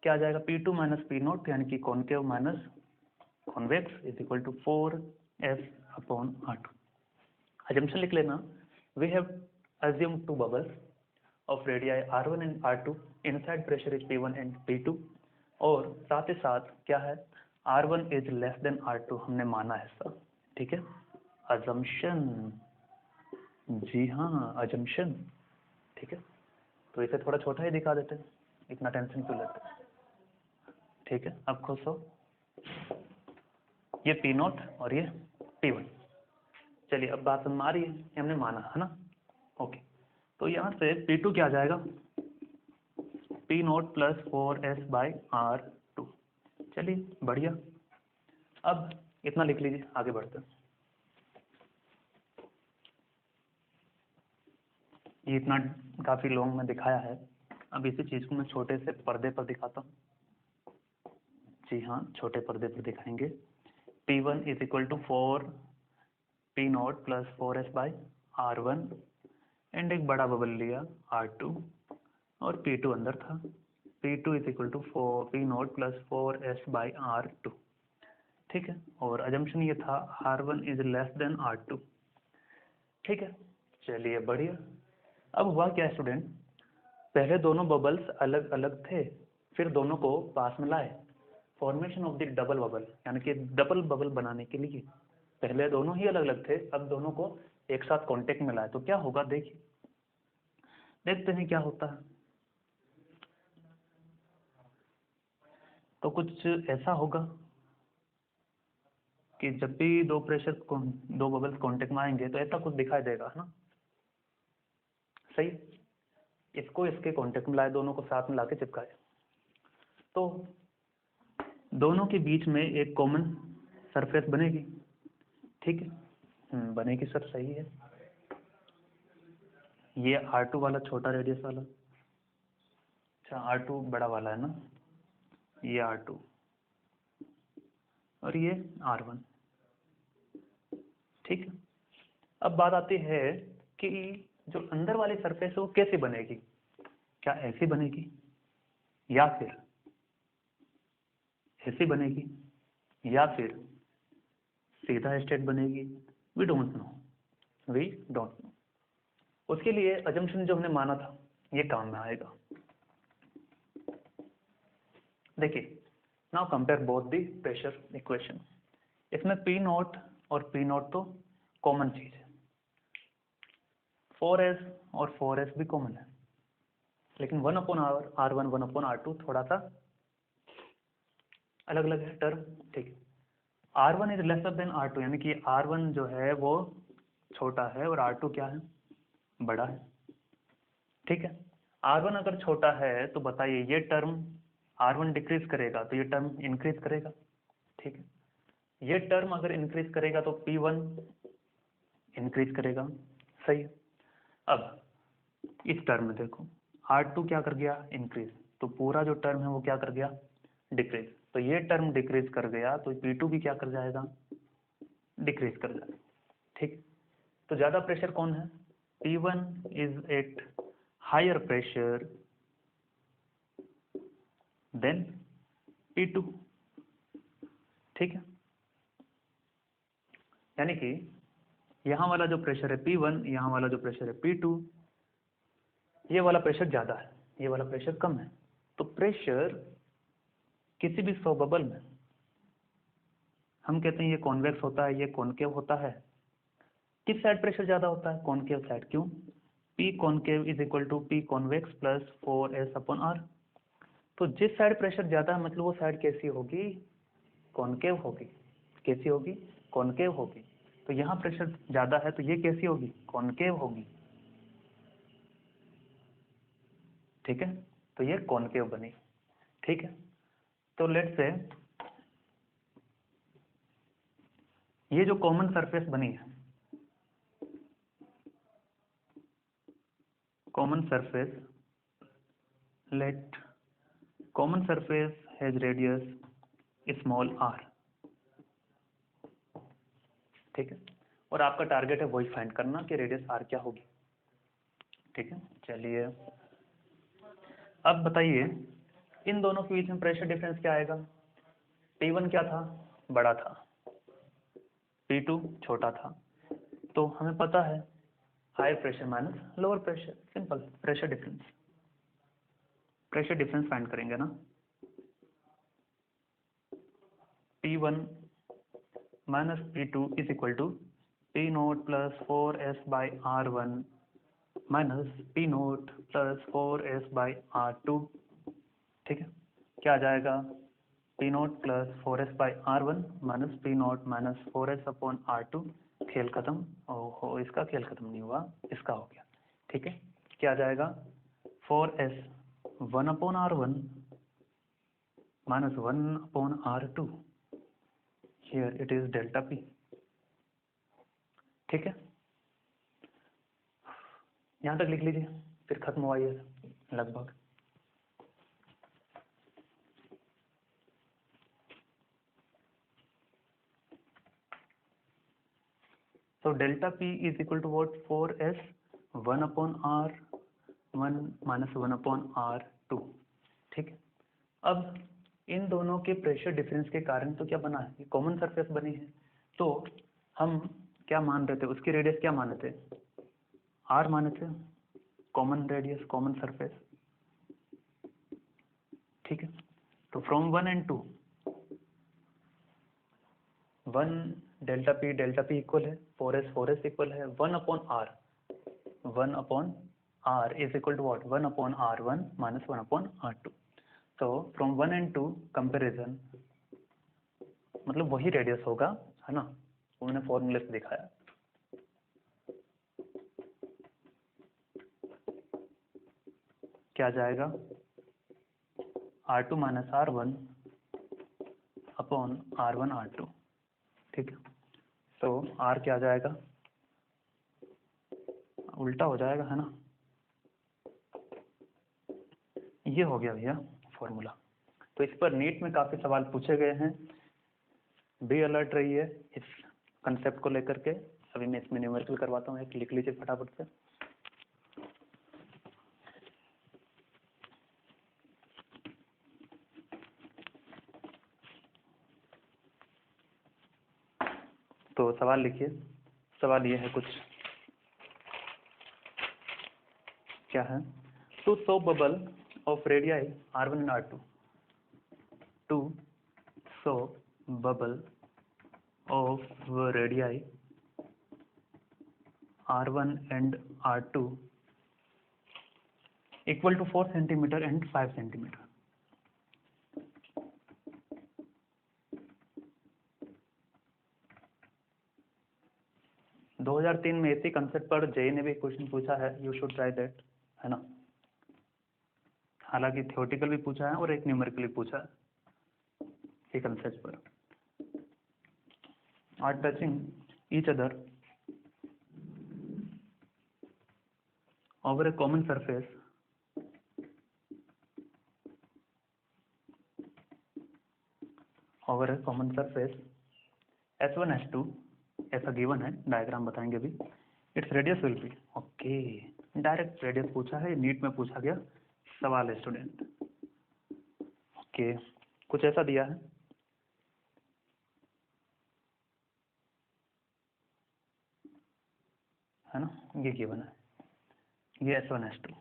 क्या आ जाएगा? P2 माइनस P0 यानी कि concave minus convex is equal to 4s/r2। Assumption लिख लेना, we have assumed two bubbles of radii R1 and R2, inside pressure is P1 and P2, और साथ ही साथ क्या है, R1 is less than R2 हमने माना है सब। ठीक है, assumption, जी हाँ assumption। ठीक है, तो इसे थोड़ा छोटा ही दिखा देते हैं, इतना टेंशन क्यों लेते हैं। ठीक है, अब खुश हो, ये P0 और ये P1। चलिए अब बात समझ में आ रही है, ये हमने माना है ना। ओके, तो यहाँ से P2 क्या आ जाएगा? P0 plus 4s/r2। चलिए बढ़िया, अब इतना लिख लीजिए, आगे बढ़ते हैं। ये इतना काफी लॉन्ग में दिखाया है, अब इसी चीज को मैं छोटे से पर्दे पर दिखाता हूँ। जी हाँ, छोटे पर्दे पर दिखाएंगे। P1 is equal to 4 P0 plus 4s/r1 and एक बड़ा बबल लिया R2 और P2 अंदर था। P2 is equal to P0 plus 4s/r2। ठीक है, और अजम्पशन ये था R1 is less than R2। ठीक है, चलिए बढ़िया। अब हुआ क्या स्टूडेंट, पहले दोनों बबल्स अलग अलग थे, फिर दोनों को पास में लाए, formation of the double bubble, यानी कि डबल बबल बनाने के लिए पहले दोनों ही अलग अलग थे, अब दोनों को एक साथ कांटेक्ट में लाए, तो क्या होगा देखिए, देखते हैं क्या होता है। तो कुछ ऐसा होगा कि जब भी दो दो बबल्स कांटेक्ट में आएंगे तो ऐसा कुछ दिखाई देगा, है ना। सही, इसको इसके कांटेक्ट में लाए, दोनों को साथ में लाके चिपकाए, तो दोनों के बीच में एक कॉमन सरफेस बनेगी। ठीक है, बनेगी सर, सही है। ये R2 वाला छोटा रेडियस वाला, अच्छा R2 बड़ा वाला है ना, ये R2 और ये R1। ठीक है, अब बात आती है कि जो अंदर वाली सरफेस है वो कैसे बनेगी, क्या ऐसी बनेगी या फिर ऐसी बनेगी या फिर सीधा स्ट्रेट बनेगी, वी डोंट नो। उसके लिए अजम्पशन जो हमने माना था ये काम में आएगा। देखिए, now compare both the pressure equation. इसमें P0 और P0 तो कॉमन चीज है, 4s और 4s भी कॉमन है, लेकिन 1/r1 1/r2 थोड़ा सा अलग अलग है टर्म। ठीक है, R1 is lesser than R2, यानी कि R1 जो है वो छोटा है और R2 क्या है, बड़ा है। ठीक है, R1 अगर छोटा है तो बताइए ये टर्म R1 डिक्रीज करेगा तो ये टर्म इंक्रीज करेगा। ठीक है, ये टर्म अगर इंक्रीज करेगा तो P1 इंक्रीज करेगा। सही है, अब इस टर्म में देखो R2 क्या कर गया, इंक्रीज, तो पूरा जो टर्म है वो क्या कर गया, डिक्रीज, तो ये टर्म डिक्रीज कर गया तो P2 भी क्या कर जाएगा, डिक्रीज कर जाएगा। ठीक, तो ज्यादा प्रेशर कौन है, P1 is at higher pressure than P2। ठीक है, यानी कि यहाँ वाला जो प्रेशर है P1, यहाँ वाला जो प्रेशर है P2, ये वाला प्रेशर ज्यादा है। ये वाला प्रेशर कम है। तो प्रेशर किसी भी फ्लो बबल में हम कहते हैं ये कॉन्वेक्स होता है, ये कॉनकेव होता है। किस साइड प्रेशर ज्यादा होता है? Concave side. क्यों? P concave is equal to P convex plus 4S upon R। तो जिस साइड प्रेशर ज्यादा है मतलब वो साइड कैसी होगी? कॉनकेव होगी। कैसी होगी? कॉनकेव होगी। तो यहाँ प्रेशर ज्यादा है तो ये कैसी होगी? कॉनकेव होगी। ठीक है, तो ये कॉनकेव बनी। ठीक है, तो लेट्स से ये जो कॉमन सरफेस बनी है, common surface, late common surface has radius small r। ठीक है, और आपका टारगेट है वही फाइंड करना कि रेडियस r क्या होगी। ठीक है, चलिए अब बताइए इन दोनों के बीच में प्रेशर डिफरेंस क्या आएगा? P1 क्या था? बड़ा था। P2 छोटा था। तो हमें पता है higher pressure minus lower pressure, simple pressure difference. Pressure difference find करेंगे ना, P1 minus P2 is equal to P naught plus 4S by R1 minus P naught plus 4S by R2। ठीक है, क्या आ जाएगा? P naught plus 4S by R1 minus P naught minus 4S upon R2। खेल खत्म। ओहो, इसका खेल खत्म नहीं हुआ, इसका हो गया। ठीक है, क्या आ जाएगा? 4S 1 upon R1 minus 1 upon R2। Here it is delta P। ठीक है, यहाँ तक लिख लीजिए, फिर खत्म हुआ ये लगभग। So delta P is equal to what? 4S 1 upon R1 minus 1 upon R2। ठीक है, अब इन दोनों के प्रेशर डिफरेंस के कारण तो क्या बना है? कॉमन सरफेस बनी है। तो हम क्या मान रहे थे? उसकी रेडियस क्या माने थे? R माने थे, कॉमन रेडियस, कॉमन सरफेस। ठीक है, तो from 1 and 2 1 delta P equal है 4S इक्वल है 1 upon R। 1 upon R is equal to what? 1 upon R1 minus 1 upon R2। तो फ्रॉम 1 and 2 कंपेरिजन मतलब वही रेडियस होगा, है ना? वो मैंने फॉर्मूले से दिखाया। क्या जाएगा? R2 minus R1 upon R1 R2। ठीक है, तो R क्या जाएगा? उल्टा हो जाएगा, है ना? ये हो गया भैया फॉर्मूला। तो इस पर नीट में काफी सवाल पूछे गए हैं, बी अलर्ट रहिए इस कंसेप्ट को लेकर के। अभी मैं इसमें न्यूमेरिकल करवाता हूँ, एक लिख लीजिए फटाफट से। तो सवाल लिखिए। सवाल ये है कुछ, क्या है? Two soap bubble of radii R1 and R2। Two soap bubble of radii R1 and R2 equal to 4 centimetre and 5 centimetre. दो 2003 में इसी कंसेप्ट पर जेई ने भी क्वेश्चन पूछा है, यू शुड ट्राई दैट, है ना? हालांकि थियोरेटिकल भी पूछा है और एक न्यूमेरिकल भी पूछा है ये कंसेप्ट पर। Are touching each other over a common surface S1 S2 ऐसा गिवन है, डायग्राम बताएंगे अभी। Its radius will be, okay, direct radius पूछा है, नीट में पूछा गया सवाल है स्टूडेंट। ओके, कुछ ऐसा दिया है ना? ये गिवन है, ये S1 S2।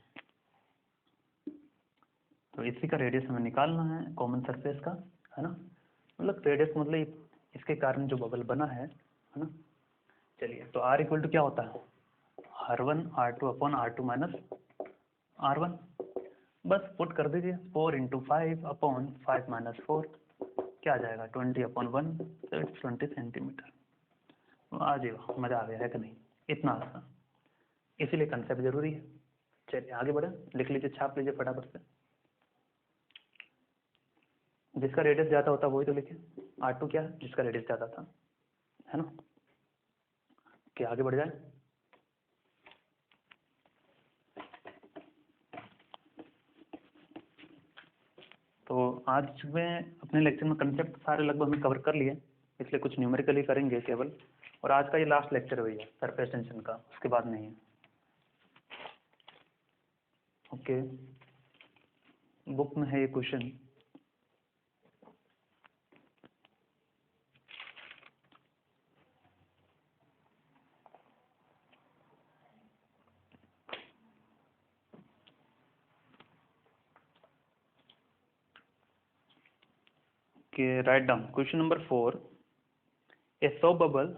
तो इसी का रेडियस हमें निकालना है, कॉमन सरफेस का, है ना। मतलब रेडियस मतलब इसके कारण जो बबल बना है ना। चलिए, तो R इक्वल टू क्या होता है, R1 R2 upon R2 minus R1। बस पुट कर दीजिए, 4 इंटू 5 अपॉन 5 माइनस 4 क्या आ जाएगा, 20 अपॉन 1, तो इट्स 20 सेंटीमीटर। आ जाएगा, मज़ा आ गया है कि नहीं, इतना आसान, इसीलिए कंसेप्ट जरूरी है। चलिए आगे बढ़े, लिख लीजिए, छाप लीजिए फटाफट से। जिसका रेडियस ज़्यादा होता है वही तो लिखे, R2 क्या है, जिसका रेडियस ज़्यादा था, है ना। क्या आगे बढ़ जाए। तो आज में अपने लेक्चर में कंसेप्ट सारे लगभग हमने कवर कर लिए, इसलिए कुछ न्यूमेरिकली करेंगे केवल। और आज का ये लास्ट लेक्चर है भैया सरफेस टेंशन का, उसके बाद नहीं है। ओके, बुक में है ये question. Okay, write down question number 4. A soap bubble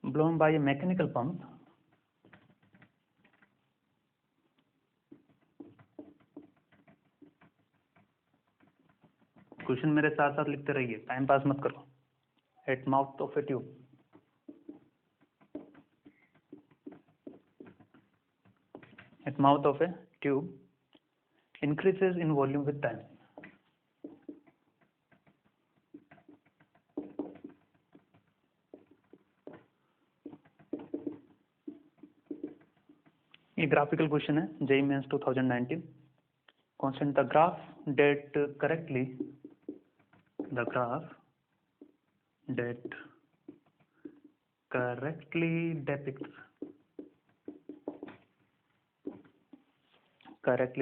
blown by a mechanical pump question मेरे साथ साथ लिखते रहिए, टाइम पास मत करो। At mouth of a tube, at mouth of a tube increases in volume with time. ये graphical question है, JEE mains 2019। Constant the graph that correctly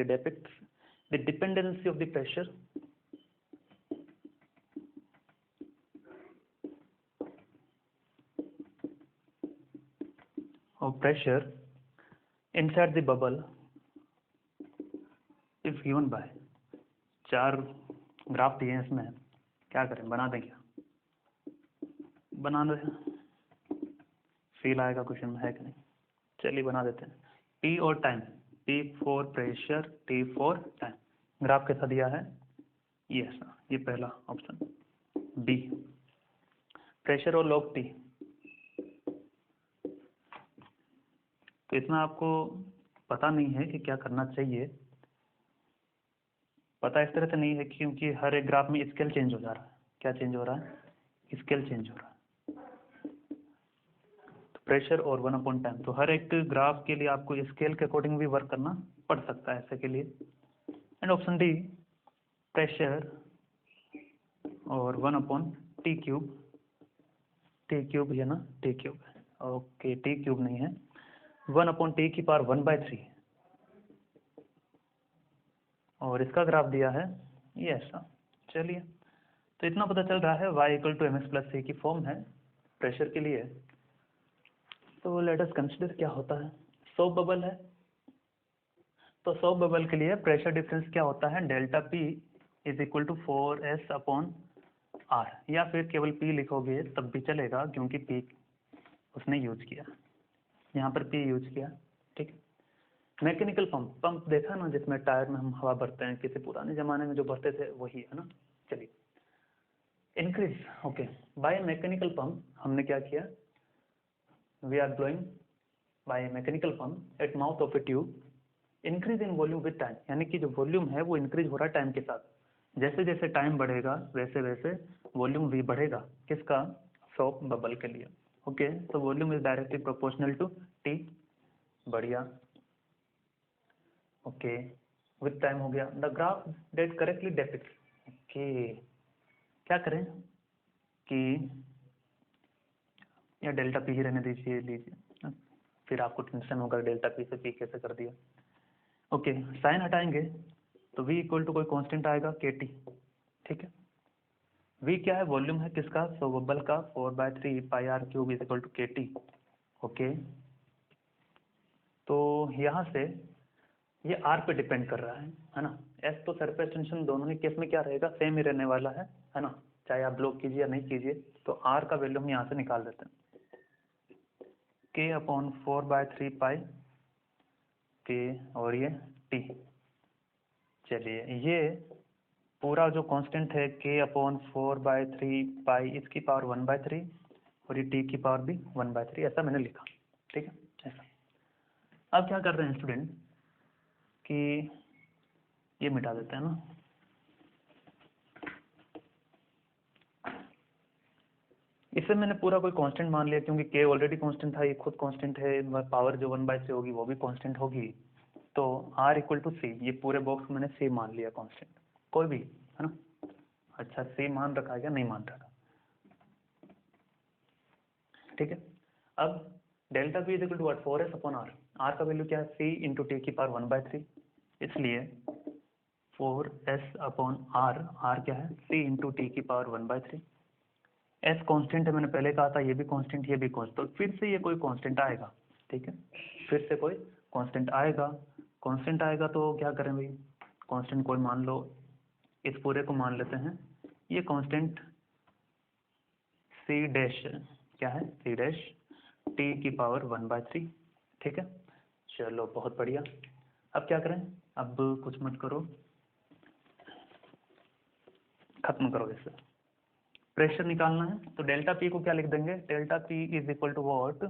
depicts the dependency of the pressure inside the bubble is given by। 4 graph दिए हैं इसमें, क्या करें, बना दें क्या, बना दें, फील आएगा क्वेश्चन में, है कि नहीं। चलिए बना देते हैं। P और time, P for pressure, T for time. Graph कैसा दिया है, ये ऐसा, ये पहला ऑप्शन। B प्रेशर और लॉग T। तो इसमें आपको पता नहीं है कि क्या करना चाहिए। पता इस तरह से नहीं है क्योंकि हर एक ग्राफ में स्केल चेंज हो जा रहा है। क्या चेंज हो रहा है, स्केल चेंज हो रहा है। तो प्रेशर और 1 अपॉन टाइम, तो हर एक ग्राफ के लिए आपको स्केल के अकॉर्डिंग भी वर्क करना पड़ सकता है ऐसे के लिए। एंड ऑप्शन डी, प्रेशर और 1 upon T cube. T cube है ना, टी क्यूब है, ओके, टी क्यूब नहीं है, 1 अपॉन टी की पावर 1/3। और इसका ग्राफ दिया है ये ऐसा। चलिए, तो इतना पता चल रहा है y equal to mx plus c की फॉर्म है प्रेशर के लिए। तो लेट अस कंसिडर क्या होता है, सोप बबल है। तो सोप बबल के लिए प्रेशर डिफरेंस क्या होता है, delta P is equal to 4s upon R, या फिर केवल P लिखोगे तब भी चलेगा क्योंकि P उसने यूज किया, यहाँ पर P यूज किया, ठीक। मैकेनिकल पंप, पंप देखा ना जिसमें टायर में हम हवा भरते हैं, किसी पुराने जमाने में जो भरते थे वही है ना। चलिए, increase, okay, by mechanical pump हमने क्या किया, we are blowing by mechanical pump at mouth of a tube, increase in volume with time, यानी कि जो वॉल्यूम है वो इंक्रीज हो रहा है टाइम के साथ। जैसे जैसे टाइम बढ़ेगा वैसे वैसे वॉल्यूम भी बढ़ेगा, किसका, सोप बबल के लिए। ओके, तो volume is directly proportional to T, बढ़िया, ओके, विद टाइम हो गया। The graph that correctly depict, okay, क्या करें कि या डेल्टा पी ही रहने दीजिए, लीजिए, फिर आपको टेंशन होगा डेल्टा पी से पी कैसे कर दिया। ओके, साइन हटाएंगे तो v इक्वल टू कोई कांस्टेंट आएगा के टी, ठीक है। v क्या है, वॉल्यूम है किसका, सो बबल का, 4/3 pi r cube is equal to K T. Okay, तो यहाँ से ये आर पे डिपेंड कर रहा है ना। एस तो सरफेस टेंशन दोनों ही केस में क्या रहेगा, सेम ही रहने वाला है ना, चाहे आप ब्लॉक कीजिए या नहीं कीजिए। तो आर का वैल्यू हम यहाँ से निकाल देते हैं, के अपॉन 4/3 पाई के, और ये टी। चलिए, ये पूरा जो कांस्टेंट है के अपॉन 4/3 पाई, इसकी पावर 1/3, और ये टी की पावर भी 1/3, ऐसा मैंने लिखा। ठीक है, ऐसा। अब क्या कर रहे हैं स्टूडेंट कि ये मिटा देते हैं ना, इसे मैंने पूरा कोई कांस्टेंट मान लिया, क्योंकि के ऑलरेडी कांस्टेंट था, ये खुद कांस्टेंट है, पावर जो 1/3 होगी वो भी कांस्टेंट होगी। तो आर इक्वल टू सी, ये पूरे बॉक्स मैंने सी मान लिया कांस्टेंट, कोई भी, है ना। अच्छा, सी मान रखा है क्या, नहीं मान रखा। ठीक है, अब delta P is equal to what, 4s upon R. R का वैल्यू क्या है, सी इंटू टी की पावर 1/3, इसलिए 4s अपॉन आर, आर क्या है, सी इंटू टी की पावर 1/3। एस कांस्टेंट है, मैंने पहले कहा था, ये भी कांस्टेंट, ये भी कांस्टेंट, तो फिर से ये कोई कांस्टेंट आएगा। ठीक है, फिर से कोई कांस्टेंट आएगा। कांस्टेंट आएगा तो क्या करें भाई, कांस्टेंट कोई मान लो, इस पूरे को मान लेते हैं, ये कांस्टेंट सी डैश, क्या है, सी डैश टी की पावर 1/3। ठीक है, चलो बहुत बढ़िया। अब क्या करें, अब कुछ मत करो, खत्म करो इसे, प्रेशर निकालना है। तो डेल्टा पी को क्या लिख देंगे, delta P is equal to what,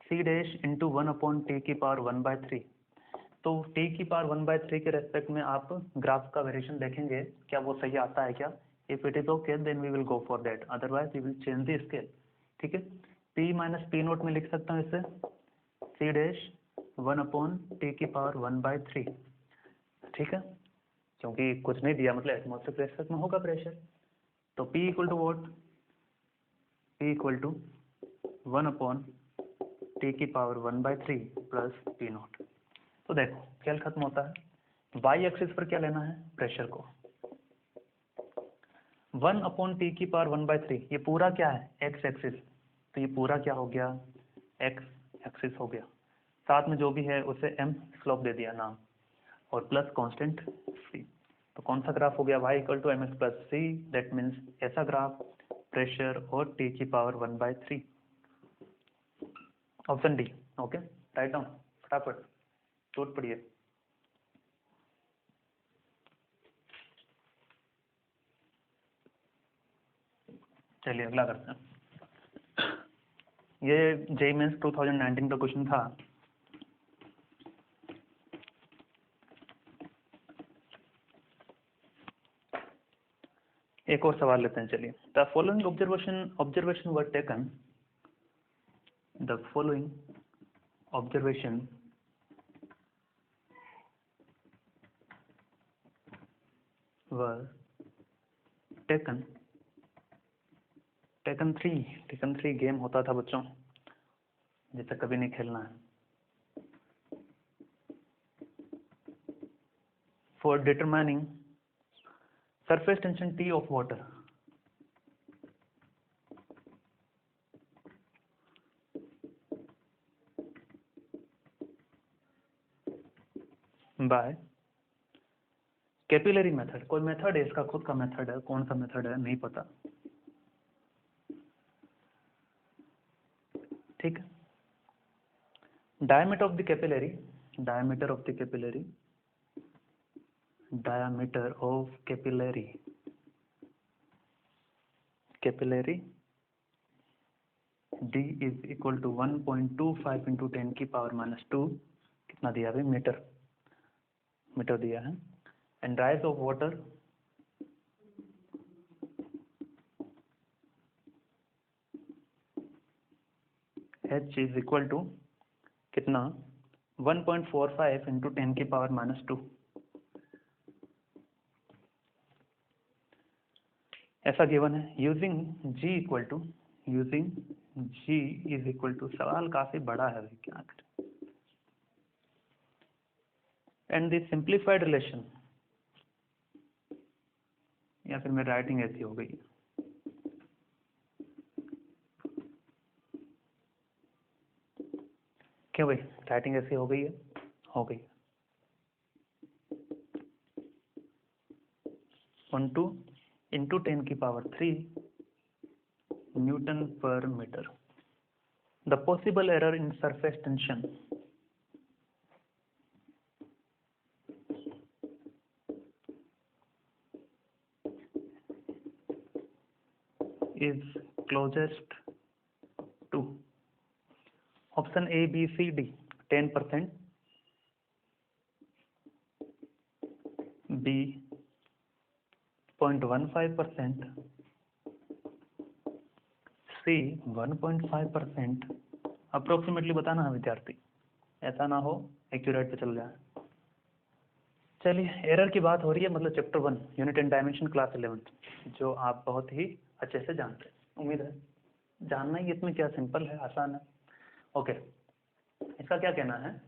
C dash into 1 upon T की पावर 1/3। तो टी की पावर 1/3 के रेस्पेक्ट में आप ग्राफ का वेरिएशन देखेंगे, क्या वो सही आता है क्या। If it is okay then we will go for that, otherwise we will change the scale. ठीक है, पी माइनस पी नोट में लिख सकता हूँ इसे, सी डैश 1/t की पावर 1/3। ठीक है, क्योंकि कुछ नहीं दिया, मतलब एटमॉस्फेरिक प्रेशर में होगा प्रेशर। तो P equal to what, P equal to 1/t की पावर 1/3 प्लस पी नोट। तो देखो खेल खत्म होता है। वाई एक्सिस पर क्या लेना है, प्रेशर को। 1/t की पावर 1/3, ये पूरा क्या है, एक्स एक्सिस, तो ये पूरा क्या हो गया, एक्स एक्सिस हो गया। साथ में जो भी है उसे एम स्लोप दे दिया नाम, और प्लस कांस्टेंट सी। तो कौन सा ग्राफ हो गया, y equal to mx plus C, that means ऐसा ग्राफ, प्रेशर और t की power 1/3। Option D. Okay, write down फटाफट, टूट पड़िए। चलिए अगला करते हैं। ये जेई मेंस 2019 का क्वेश्चन था। एक और सवाल लेते हैं, चलिए। The following observation were taken, the following observation were taken, taken three game होता था बच्चों, जिसे कभी नहीं खेलना है। For determining surface tension T of water by capillary method. कोई मेथड है, इसका खुद का मेथड है, कौन सा मेथड है नहीं पता। ठीक, diameter of the capillary, diameter of the capillary, diameter of capillary, capillary D is equal to 1.25 into 10 की पावर -2, कितना दिया भाई, मीटर, मीटर दिया है। And rise of water, H is equal to कितना, 1.45 इंटू 10 की पावर -2, ऐसा गिवन है। Using G equal to, using G is equal to, सवाल काफी बड़ा है भाई, क्या करें। एंड द सिंप्लीफाइड रिलेशन, या फिर मेरी राइटिंग ऐसी हो गई, क्यों भाई, राइटिंग ऐसी हो गई है? हो गई। 12 into 10⁻³ newton per metre. The possible error in surface tension is closest to option A, B, C, D 10%, B 0.15%, C 1.5%। Approximately बताना है विद्यार्थी, ऐसा ना हो एक्यूरेट पे चल जाए। चलिए, एरर की बात हो रही है, मतलब chapter 1 unit and dimension class 11, जो आप बहुत ही अच्छे से जानते हैं, उम्मीद है। जानना ही इसमें क्या, सिंपल है, आसान है। ओके, इसका क्या कहना है,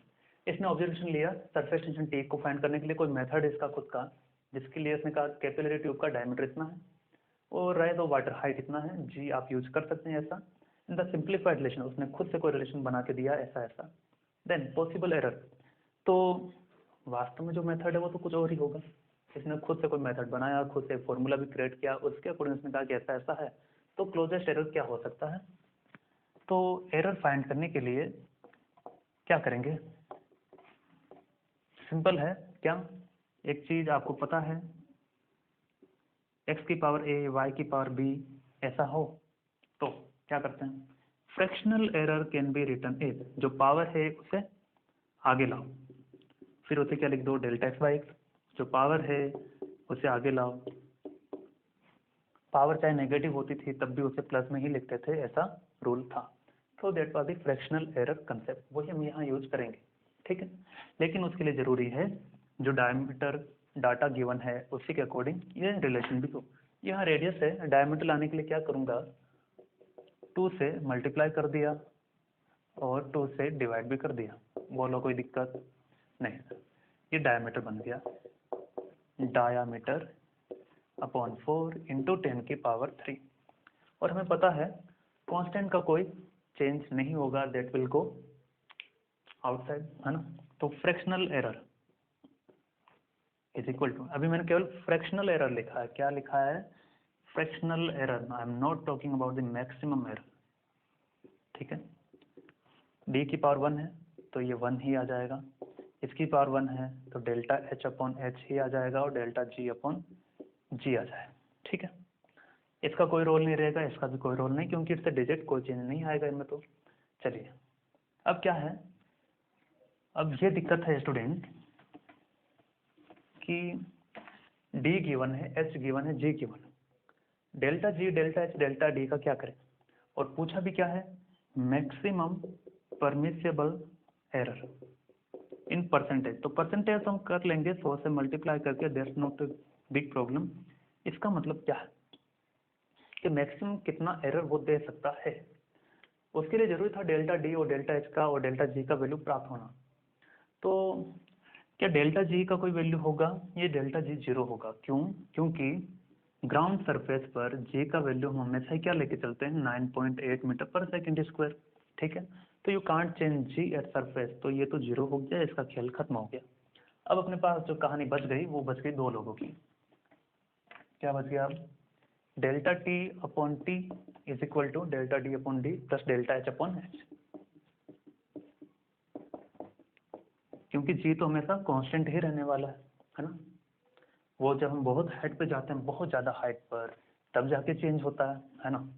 इसने ऑब्जर्वेशन लिया सरफेस टेंशन टी को फाइंड करने के लिए, कोई मेथड है इसका खुद का, जिसके लिए इसने कहा कैपिलरी ट्यूब का डायमीटर इतना है और राइज ऑफ वाटर हाइट इतना है, जी आप यूज कर सकते हैं ऐसा। इन द सिंप्लीफाइड रिलेशन, उसने खुद से कोई रिलेशन बना के दिया ऐसा ऐसा। देन पॉसिबल एरर, तो वास्तव में जो मेथड है वो तो कुछ और ही होगा, इसने खुद से कोई मेथड बनाया, खुद से फॉर्मूला भी क्रिएट किया, उसके अकॉर्डिंग उसने कहा कि ऐसा ऐसा है, तो क्लोजेस्ट एरर क्या हो सकता है। तो एरर फाइंड करने के लिए क्या करेंगे, सिंपल है। क्या, एक चीज आपको पता है x की पावर a y की पावर b ऐसा हो, तो क्या करते हैं, fractional error can be written as, जो पावर है उसे आगे लाओ, फिर उसे क्या लिख दो, डेल्टा एक्स बाई एक्स। जो पावर है उसे आगे लाओ, पावर चाहे नेगेटिव होती थी तब भी उसे प्लस में ही लिखते थे, ऐसा रूल था। तो that was the fractional error concept, वही हम यहाँ यूज करेंगे, ठीक है। लेकिन उसके लिए जरूरी है जो डायमीटर डाटा गिवन है उसी के अकॉर्डिंग ये रिलेशन भी हो। यहाँ रेडियस है, डायमीटर लाने के लिए क्या करूँगा, 2 से मल्टीप्लाई कर दिया और 2 से डिवाइड भी कर दिया, बोलो कोई दिक्कत नहीं, ये डायमीटर बन गया, डायामीटर अपॉन 4 इंटू 10⁻³ और हमें पता है कांस्टेंट का कोई चेंज नहीं होगा, दैट विल गो आउटसाइड, है ना। तो fractional error is equal to, अभी मैंने केवल फ्रैक्शनल एरर लिखा है, क्या लिखा है, fractional error, I am not talking about the maximum error, ठीक है। d की पावर 1 है तो ये 1 ही आ जाएगा, इसकी पावर 1 है तो डेल्टा h अपॉन h ही आ जाएगा और डेल्टा g अपॉन g आ जाएगा, ठीक है। इसका कोई रोल नहीं रहेगा, इसका भी कोई रोल नहीं, क्योंकि इससे डिजिट कोई चेंज नहीं आएगा इनमें। तो चलिए, अब क्या है, अब ये दिक्कत है स्टूडेंट कि d गिवन है, h गिवन है, g गिवन है, delta g delta h delta d का क्या करें, और पूछा भी क्या है, maximum permissible error in percentage. तो परसेंटेज तो हम कर लेंगे 100 से मल्टीप्लाई करके, that's not a big problem. इसका मतलब क्या है कि मैक्सिमम कितना एरर वो दे सकता है, उसके लिए जरूरी था डेल्टा डी और डेल्टा एच का और डेल्टा जी का वैल्यू प्राप्त होना। तो क्या डेल्टा जी का कोई वैल्यू होगा, ये डेल्टा जी 0 होगा, क्यों, क्योंकि ग्राउंड सरफेस पर जी का वैल्यू हम हमेशा ही क्या लेके चलते हैं, 9.8 मीटर पर सेकेंड स्क्वायर, ठीक है। तो you can't change G at surface, तो ये तो 0 हो गया, इसका खेल खत्म हो गया। अब अपने पास जो कहानी बच गई वो बच गई दो लोगों की, क्या बच गया, अब delta T upon T is equal to delta D upon D plus delta H upon H, क्योंकि जी तो हमेशा कांस्टेंट ही रहने वाला है ना। वो जब हम बहुत हाइट पे जाते हैं, बहुत ज्यादा हाइट पर, तब जाके चेंज होता है ना।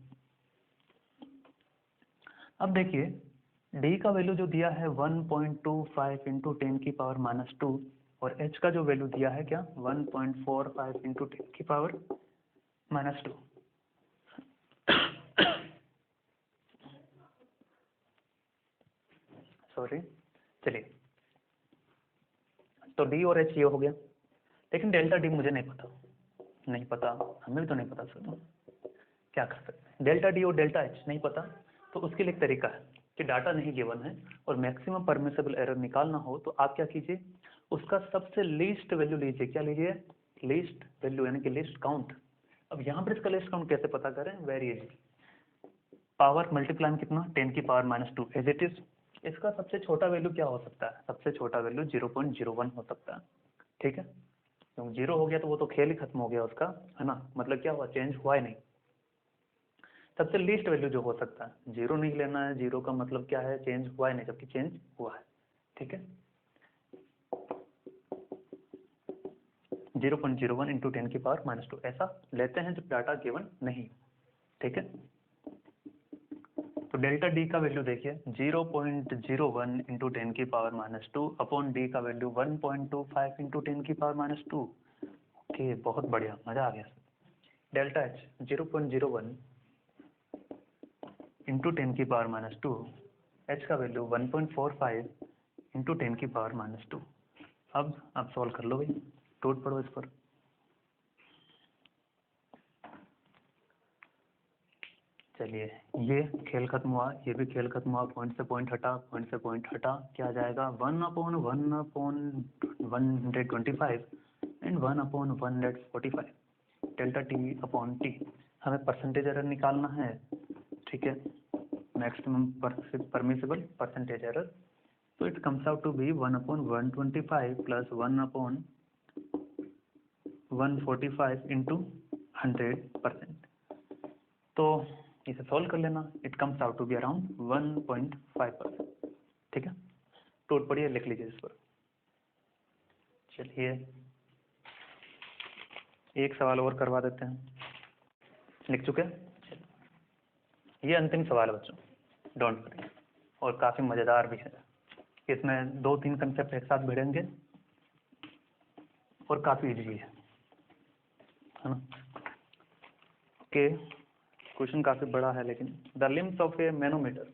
अब देखिए डी का वैल्यू जो दिया है 1.25 इंटू 10⁻⁻2 और एच का जो वैल्यू दिया है क्या, 1.45 इंटू 10⁻⁻2। सॉरी, चलिए, तो डी और एच ये हो गया, लेकिन डेल्टा डी मुझे नहीं पता, नहीं पता, हमें भी तो नहीं पता सर, तो क्या कर सकते हैं, डेल्टा डी और डेल्टा एच नहीं पता। तो उसके लिए एक तरीका है कि डाटा नहीं गिवन है और मैक्सिमम परमिसेबल एरर निकालना हो तो आप क्या कीजिए, उसका सबसे लीस्ट वैल्यू लीजिए, क्या लीजिए, लीस्ट वैल्यू यानी कि लीस्ट काउंट। अब यहाँ पर इसका लीस्ट काउंट कैसे पता करें, वेरी इजी, पावर मल्टीप्लाई में कितना, 10⁻⁻2 एज इट इज, इसका सबसे छोटा वैल्यू क्या हो सकता है? सबसे छोटा वैल्यू 0.01 हो सकता है, ठीक है। क्योंकि 0 हो गया तो वो तो खेल ही खत्म हो गया उसका, है ना, मतलब क्या हुआ, चेंज हुआ ही नहीं। सबसे लीस्ट वैल्यू जो हो सकता है, 0 नहीं लेना है, 0 का मतलब क्या है, चेंज हुआ ही नहीं, जबकि चेंज हुआ है, ठीक है। 0.01 इंटू 10⁻², ऐसा लेते हैं जब डाटा गिवन नहीं, ठीक है। तो डेल्टा डी का वैल्यू देखिए 0.01 इंटू 10⁻² अपॉन डी का वैल्यू 1.25 इंटू 10⁻²। ओके, बहुत बढ़िया, मजा आ गया। डेल्टा एच 0.01 इंटू 10⁻², एच का वैल्यू 1.45 इंटू 10⁻²। अब आप सॉल्व कर लो भाई, टूट पड़ो इस पर। चलिए, ये खेल खत्म हुआ, ये भी खेल खत्म हुआ, पॉइंट से पॉइंट हटा, पॉइंट से पॉइंट हटा, क्या आ जाएगा, 1/1/125 and 1/145 delta T upon T. हमें परसेंटेज एरर निकालना है, ठीक है, मैक्सिमम परमिसिबल परसेंटेज एरर। तो it comes out to be 1/125 plus 1/145 into 100%। तो इसे सॉल्व कर लेना, it comes out to be around 1.5%, ठीक है। टूट पड़िए, लिख लीजिए इस पर। चलिए, एक सवाल और करवा देते हैं। लिख चुके हैं? ये अंतिम सवाल है बच्चों, डोंट वरी, और काफ़ी मज़ेदार भी है। इसमें 2-3 कंसेप्ट एक साथ भिड़ेंगे और काफ़ी इजी है ना। ओके, क्वेश्चन काफ़ी बड़ा है, लेकिन the limbs of A manometer,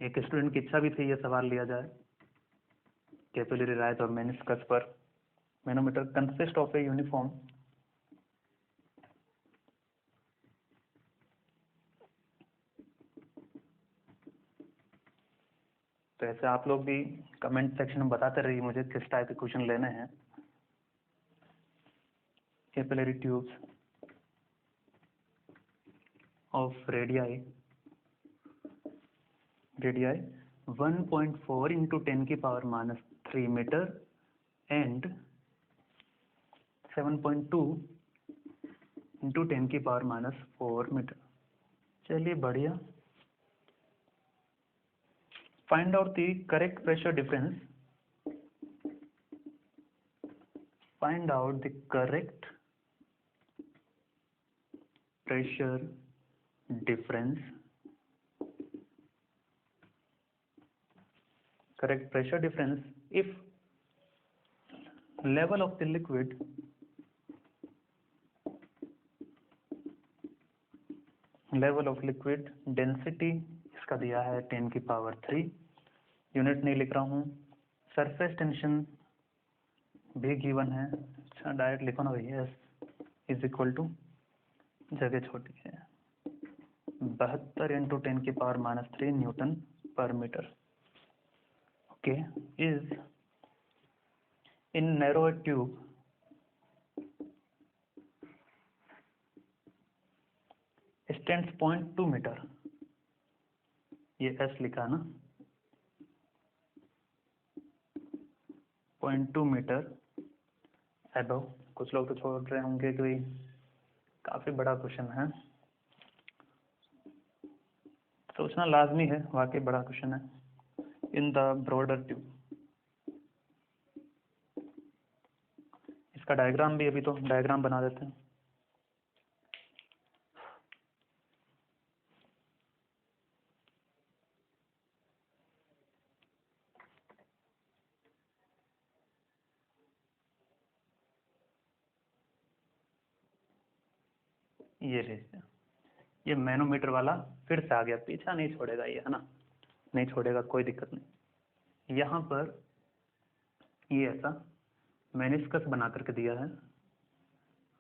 एक स्टूडेंट की इच्छा भी थी ये सवाल लिया जाए, कैपिलरी राइज और मेनिस्कस पर। Manometer consist of a uniform तो ऐसे आप लोग भी कमेंट सेक्शन में बताते रहिए मुझे किस टाइप के क्वेश्चन लेने हैं। Capillary tubes of radii 1.4 into 10⁻³ metre and 7.2 into 10⁻⁴ metre. चलिए, बढ़िया। Find out the correct pressure difference, find out the correct pressure difference, correct pressure difference if level of the liquid density, इसका दिया है 10⁻³ unit नहीं लिख रहा हूँ। Surface tension भी गिवन है, अच्छा डायरेक्ट लिखो ना भैया, इज इक्वल टू, जगह छोटी है, 72 into 10⁻³ newton per metre. Okay, is in narrow tube stands 0.2 metre, ये एस लिखा ना, 0.2 मीटर अबव। कुछ लोग तो छोड़ रहे होंगे कि काफी बड़ा क्वेश्चन है, सोचना लाजमी है, वाकई बड़ा क्वेश्चन है। इन द ब्रॉडर ट्यूब, इसका डायग्राम भी, अभी तो डायग्राम बना देते हैं। ये लीजिए, ये मैनोमीटर वाला फिर से आ गया, पीछा नहीं छोड़ेगा ये, है ना, नहीं छोड़ेगा, कोई दिक्कत नहीं। यहाँ पर ये ऐसा मेनिस्कस बना करके दिया है,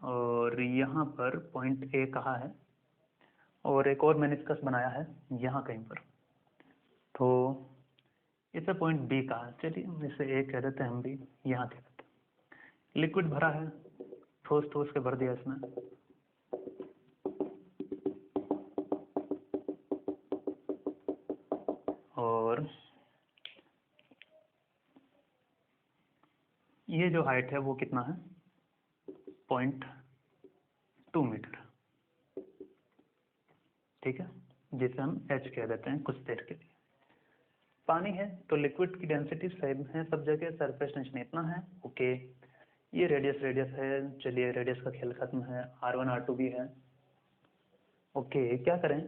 और यहाँ पर पॉइंट ए कहा है, और एक और मेनिस्कस बनाया है यहाँ कहीं पर, तो इसे पॉइंट बी कहा है। चलिए इसे ए कह देते हैं हम भी, यहाँ कह देते हैं। लिक्विड भरा है, ठोस ठोस के भर दिया इसमें, जो हाइट है वो कितना है 0.2 मीटर, ठीक है, जिसे हम h कह देते हैं कुछ देर के लिए। पानी है तो लिक्विड की डेंसिटी सेम है सब जगह, सरफेस टेंशन इतना है, ओके। ये रेडियस है, चलिए रेडियस का खेल खत्म है, R1 R2 भी है, ओके। क्या करें,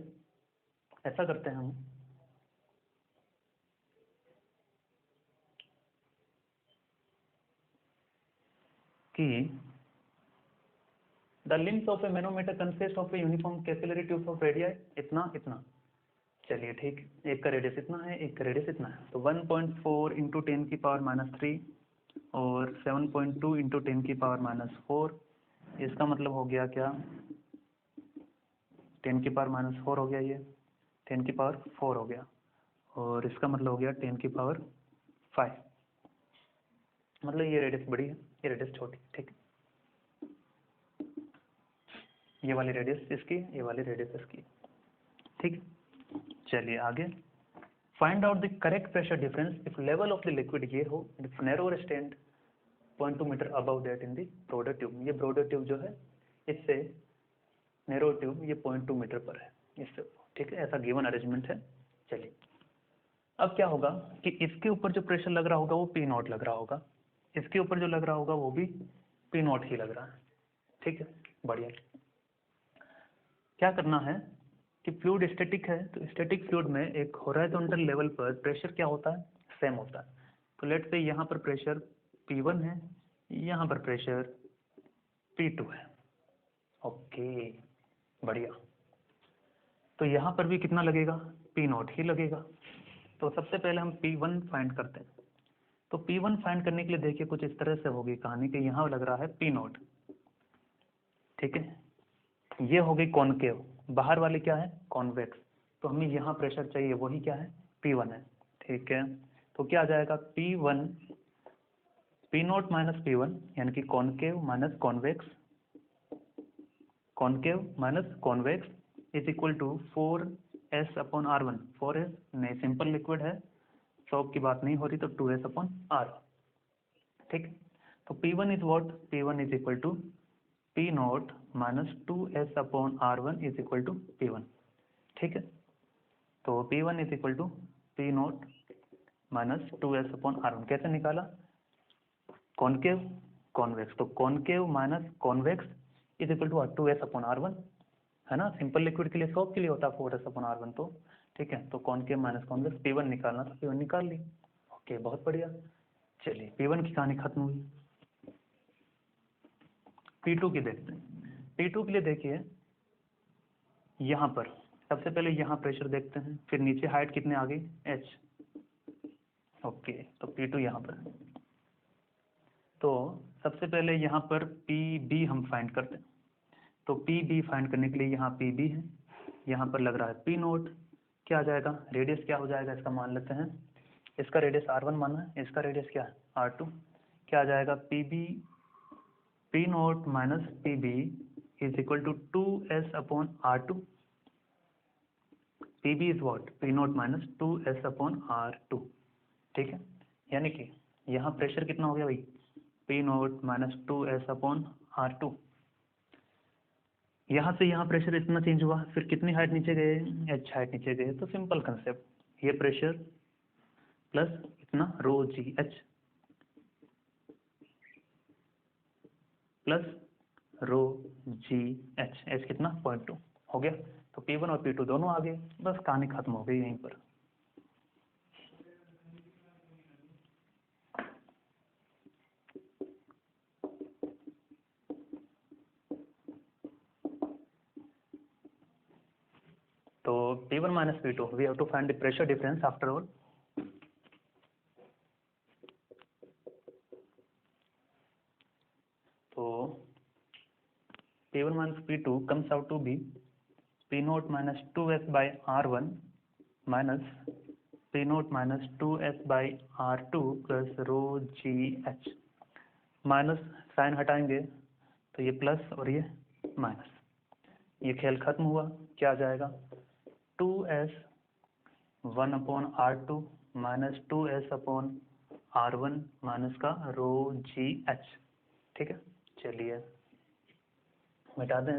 ऐसा करते हैं हम कि the limbs of A manometer consist of a uniform capillary tube of radius इतना इतना, चलिए ठीक, एक का रेडियस इतना है, एक का रेडियस इतना है, तो 1.4 इंटू 10 की पावर -3 और 7.2 इंटू 10 की पावर -4, इसका मतलब हो गया क्या 10 की पावर -4 हो गया, ये 10 की पावर 4 हो गया, और इसका मतलब हो गया 10 की पावर 5, मतलब ये रेडियस बड़ी है, ये रेडियस छोटी, ठीक। ये वाली रेडियस इसकी, ये वाली रेडियस इसकी, ठीक। चलिए आगे, find out the correct pressure difference if level of the liquid ये हो, if narrower stand 0.2 metre above that in the broader tube. ये ब्रॉडर ट्यूब जो है इससे नैरो ट्यूब ये 0.2 मीटर पर है इससे, ठीक है, ऐसा गिवन अरेंजमेंट है। चलिए अब क्या होगा कि इसके ऊपर जो प्रेशर लग रहा होगा वो पी नॉट लग रहा होगा, इसके ऊपर जो लग रहा होगा वो भी पी नॉट ही लग रहा है, ठीक है, बढ़िया। क्या करना है कि फ्लूइड स्टैटिक है, तो स्टैटिक फ्लूइड में एक हॉरिजॉन्टल लेवल पर प्रेशर क्या होता है, सेम होता है। तो लेट्स से यहाँ पर प्रेशर P1 है, यहाँ पर प्रेशर P2 है, ओके, बढ़िया। तो यहाँ पर भी कितना लगेगा, P नॉट ही लगेगा। तो सबसे पहले हम P1 फाइंड करते हैं। तो P1 फाइंड करने के लिए देखिए कुछ इस तरह से होगी कहानी कि यहाँ लग रहा है P नॉट, ठीक है, ये हो गई कॉनकेव, बाहर वाली क्या है कॉन्वेक्स, तो हमें यहाँ प्रेशर चाहिए वही क्या है P1 है, ठीक है। तो क्या आ जाएगा P1 P naught minus P1 यानी कि concave minus convex, concave minus convex is equal to 4s/R1, 4s नहीं सिंपल लिक्विड है, सॉल्व की बात नहीं हो रही, तो 2s/R, ठीक। तो P1 is what, P1 is equal to P naught minus 2s/R1 is equal to P1, ठीक है। तो P1 is equal to P naught minus 2s/R1 कैसे निकाला, कॉनकेव कॉन्वेक्स, तो concave minus convex is equal to 2s/R1 है ना, simple liquid के लिए सॉल्व के लिए होता है 4s/R1, तो ठीक है। तो कॉनकेव माइनस कॉन्वेक्स P1 निकालना था, P1 निकाल ली, ओके, बहुत बढ़िया। चलिए P1 की कहानी खत्म हुई। P2 की देखते हैं। P2 के लिए देखिए यहाँ पर सबसे पहले यहाँ प्रेशर देखते हैं, फिर नीचे हाइट कितने आ गई h, ओके। तो P2 यहाँ पर, तो सबसे पहले यहाँ पर PB हम फाइंड करते हैं। तो PB फाइंड करने के लिए यहाँ PB है, यहाँ पर लग रहा है P नोट, क्या आ जाएगा रेडियस क्या हो जाएगा इसका, मान लेते हैं इसका रेडियस R1 माना है, इसका रेडियस क्या है R2, क्या आ जाएगा P naught minus PB is equal to 2s/R2, PB is what P naught minus 2s/R2, ठीक है। यानी कि यहाँ प्रेशर कितना हो गया भाई P नोट माइनस 2s/R2, यहाँ से यहाँ प्रेशर इतना चेंज हुआ, फिर कितनी हाइट नीचे गए h हाइट नीचे गए, तो सिंपल कंसेप्ट, ये प्रेशर प्लस इतना rho G H plus rho G H कितना 0.2 हो गया। तो P1 और P2 दोनों आ गए, बस कहानी खत्म हो गई यहीं पर। तो P1 minus P2 we have to find the pressure difference after all। तो P1 minus P2 comes out to be P naught minus 2s by R1 minus P naught minus 2s by R2 plus rho g h, minus sign हटाएंगे तो ये plus और ये minus, ये खेल खत्म हुआ, क्या आ जाएगा 2s 1/R2 minus 2s/R1 R1 minus का रो जी एच, ठीक है। चलिए मिटा दें,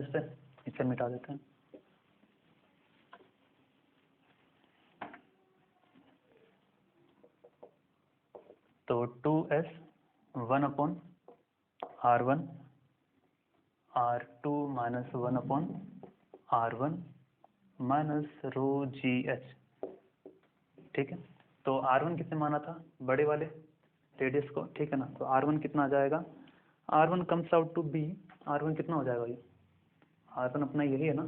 इसे मिटा देते हैं। तो 2s 1/R1 R2 minus 1/R1 minus rho G H, ठीक है। तो R1 कितने माना था, बड़े वाले रेडियस को, ठीक है ना। तो R1 कितना आ जाएगा, R1 comes out to B, R1 कितना हो जाएगा ये, R1 अपना यही है ना,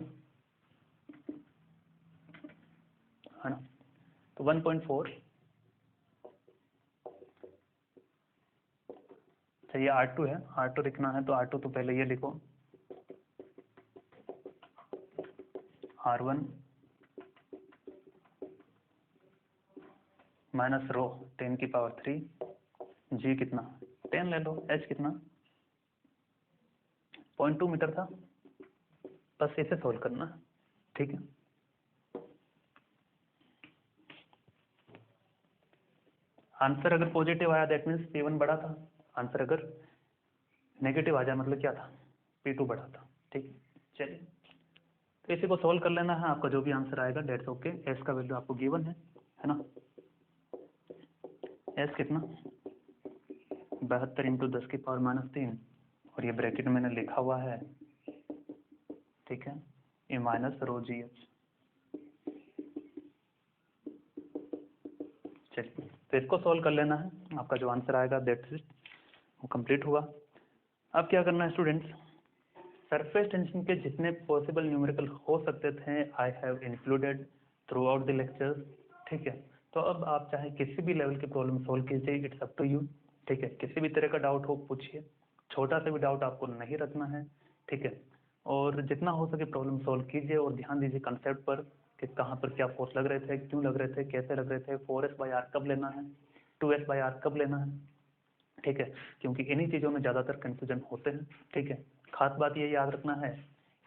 तो 1.4। ये R2 है, R2 लिखना है तो R2 तो पहले ये लिखो, R1 माइनस रो 10⁻³ जी कितना 10 ले लो, h कितना 0.2 मीटर था। बस इसे सोल्व करना है, ठीक है। आंसर अगर पॉजिटिव आया दैट मीन्स P1 बड़ा था, आंसर अगर नेगेटिव आ जाए मतलब क्या था, P2 बड़ा था, ठीक। चलिए तो इसी को सोल्व कर लेना है, आपका जो भी आंसर आएगा डेट्स ओके। एस का वैल्यू आपको गिवन है ना। एस कितना 72 × 10⁻³ और ये ब्रैकेट में मैंने लिखा हुआ है, ठीक है, ये माइनस रो जी एच। चलिए तो इसको सोल्व कर लेना है, आपका जो आंसर आएगा दैट्स इट, वो कंप्लीट हुआ। अब क्या करना है स्टूडेंट्स, सरफेस टेंशन के जितने पॉसिबल न्यूमेरिकल हो सकते थे I have included through out the lecture, ठीक है। तो अब आप चाहे किसी भी लेवल की प्रॉब्लम सोल्व कीजिए, इट्स अप टू यू, ठीक है। किसी भी तरह का डाउट हो पूछिए, छोटा सा भी डाउट आपको नहीं रखना है, ठीक है। और जितना हो सके प्रॉब्लम सोल्व कीजिए और ध्यान दीजिए कंसेप्ट पर कि कहाँ पर क्या फोर्स लग रहे थे, क्यों लग रहे थे, कैसे लग रहे थे, 4s/r कब लेना है, 2s/r कब लेना है, ठीक है। क्योंकि इन्हीं चीज़ों में ज़्यादातर कंफ्यूजन होते हैं, ठीक है। खास बात ये याद रखना है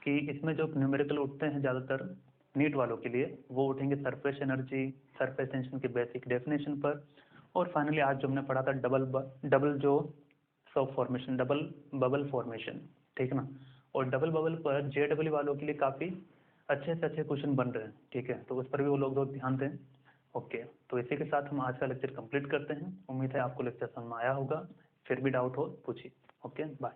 कि इसमें जो न्यूमेरिकल उठते हैं ज़्यादातर नीट वालों के लिए, वो उठेंगे सरफेस एनर्जी, सरफेस टेंशन के बेसिक डेफिनेशन पर, और फाइनली आज जो हमने पढ़ा था डबल जो soft formation, double bubble formation, ठीक ना। और डबल बबल पर JEE वालों के लिए काफ़ी अच्छे से अच्छे क्वेश्चन बन रहे हैं, ठीक है। तो उस पर भी वो लोग ध्यान दें। ओके, तो इसी के साथ हम आज का लेक्चर कंप्लीट करते हैं। उम्मीद है आपको लेक्चर समझ में आया होगा, फिर भी डाउट हो पूछिए। Okay bye.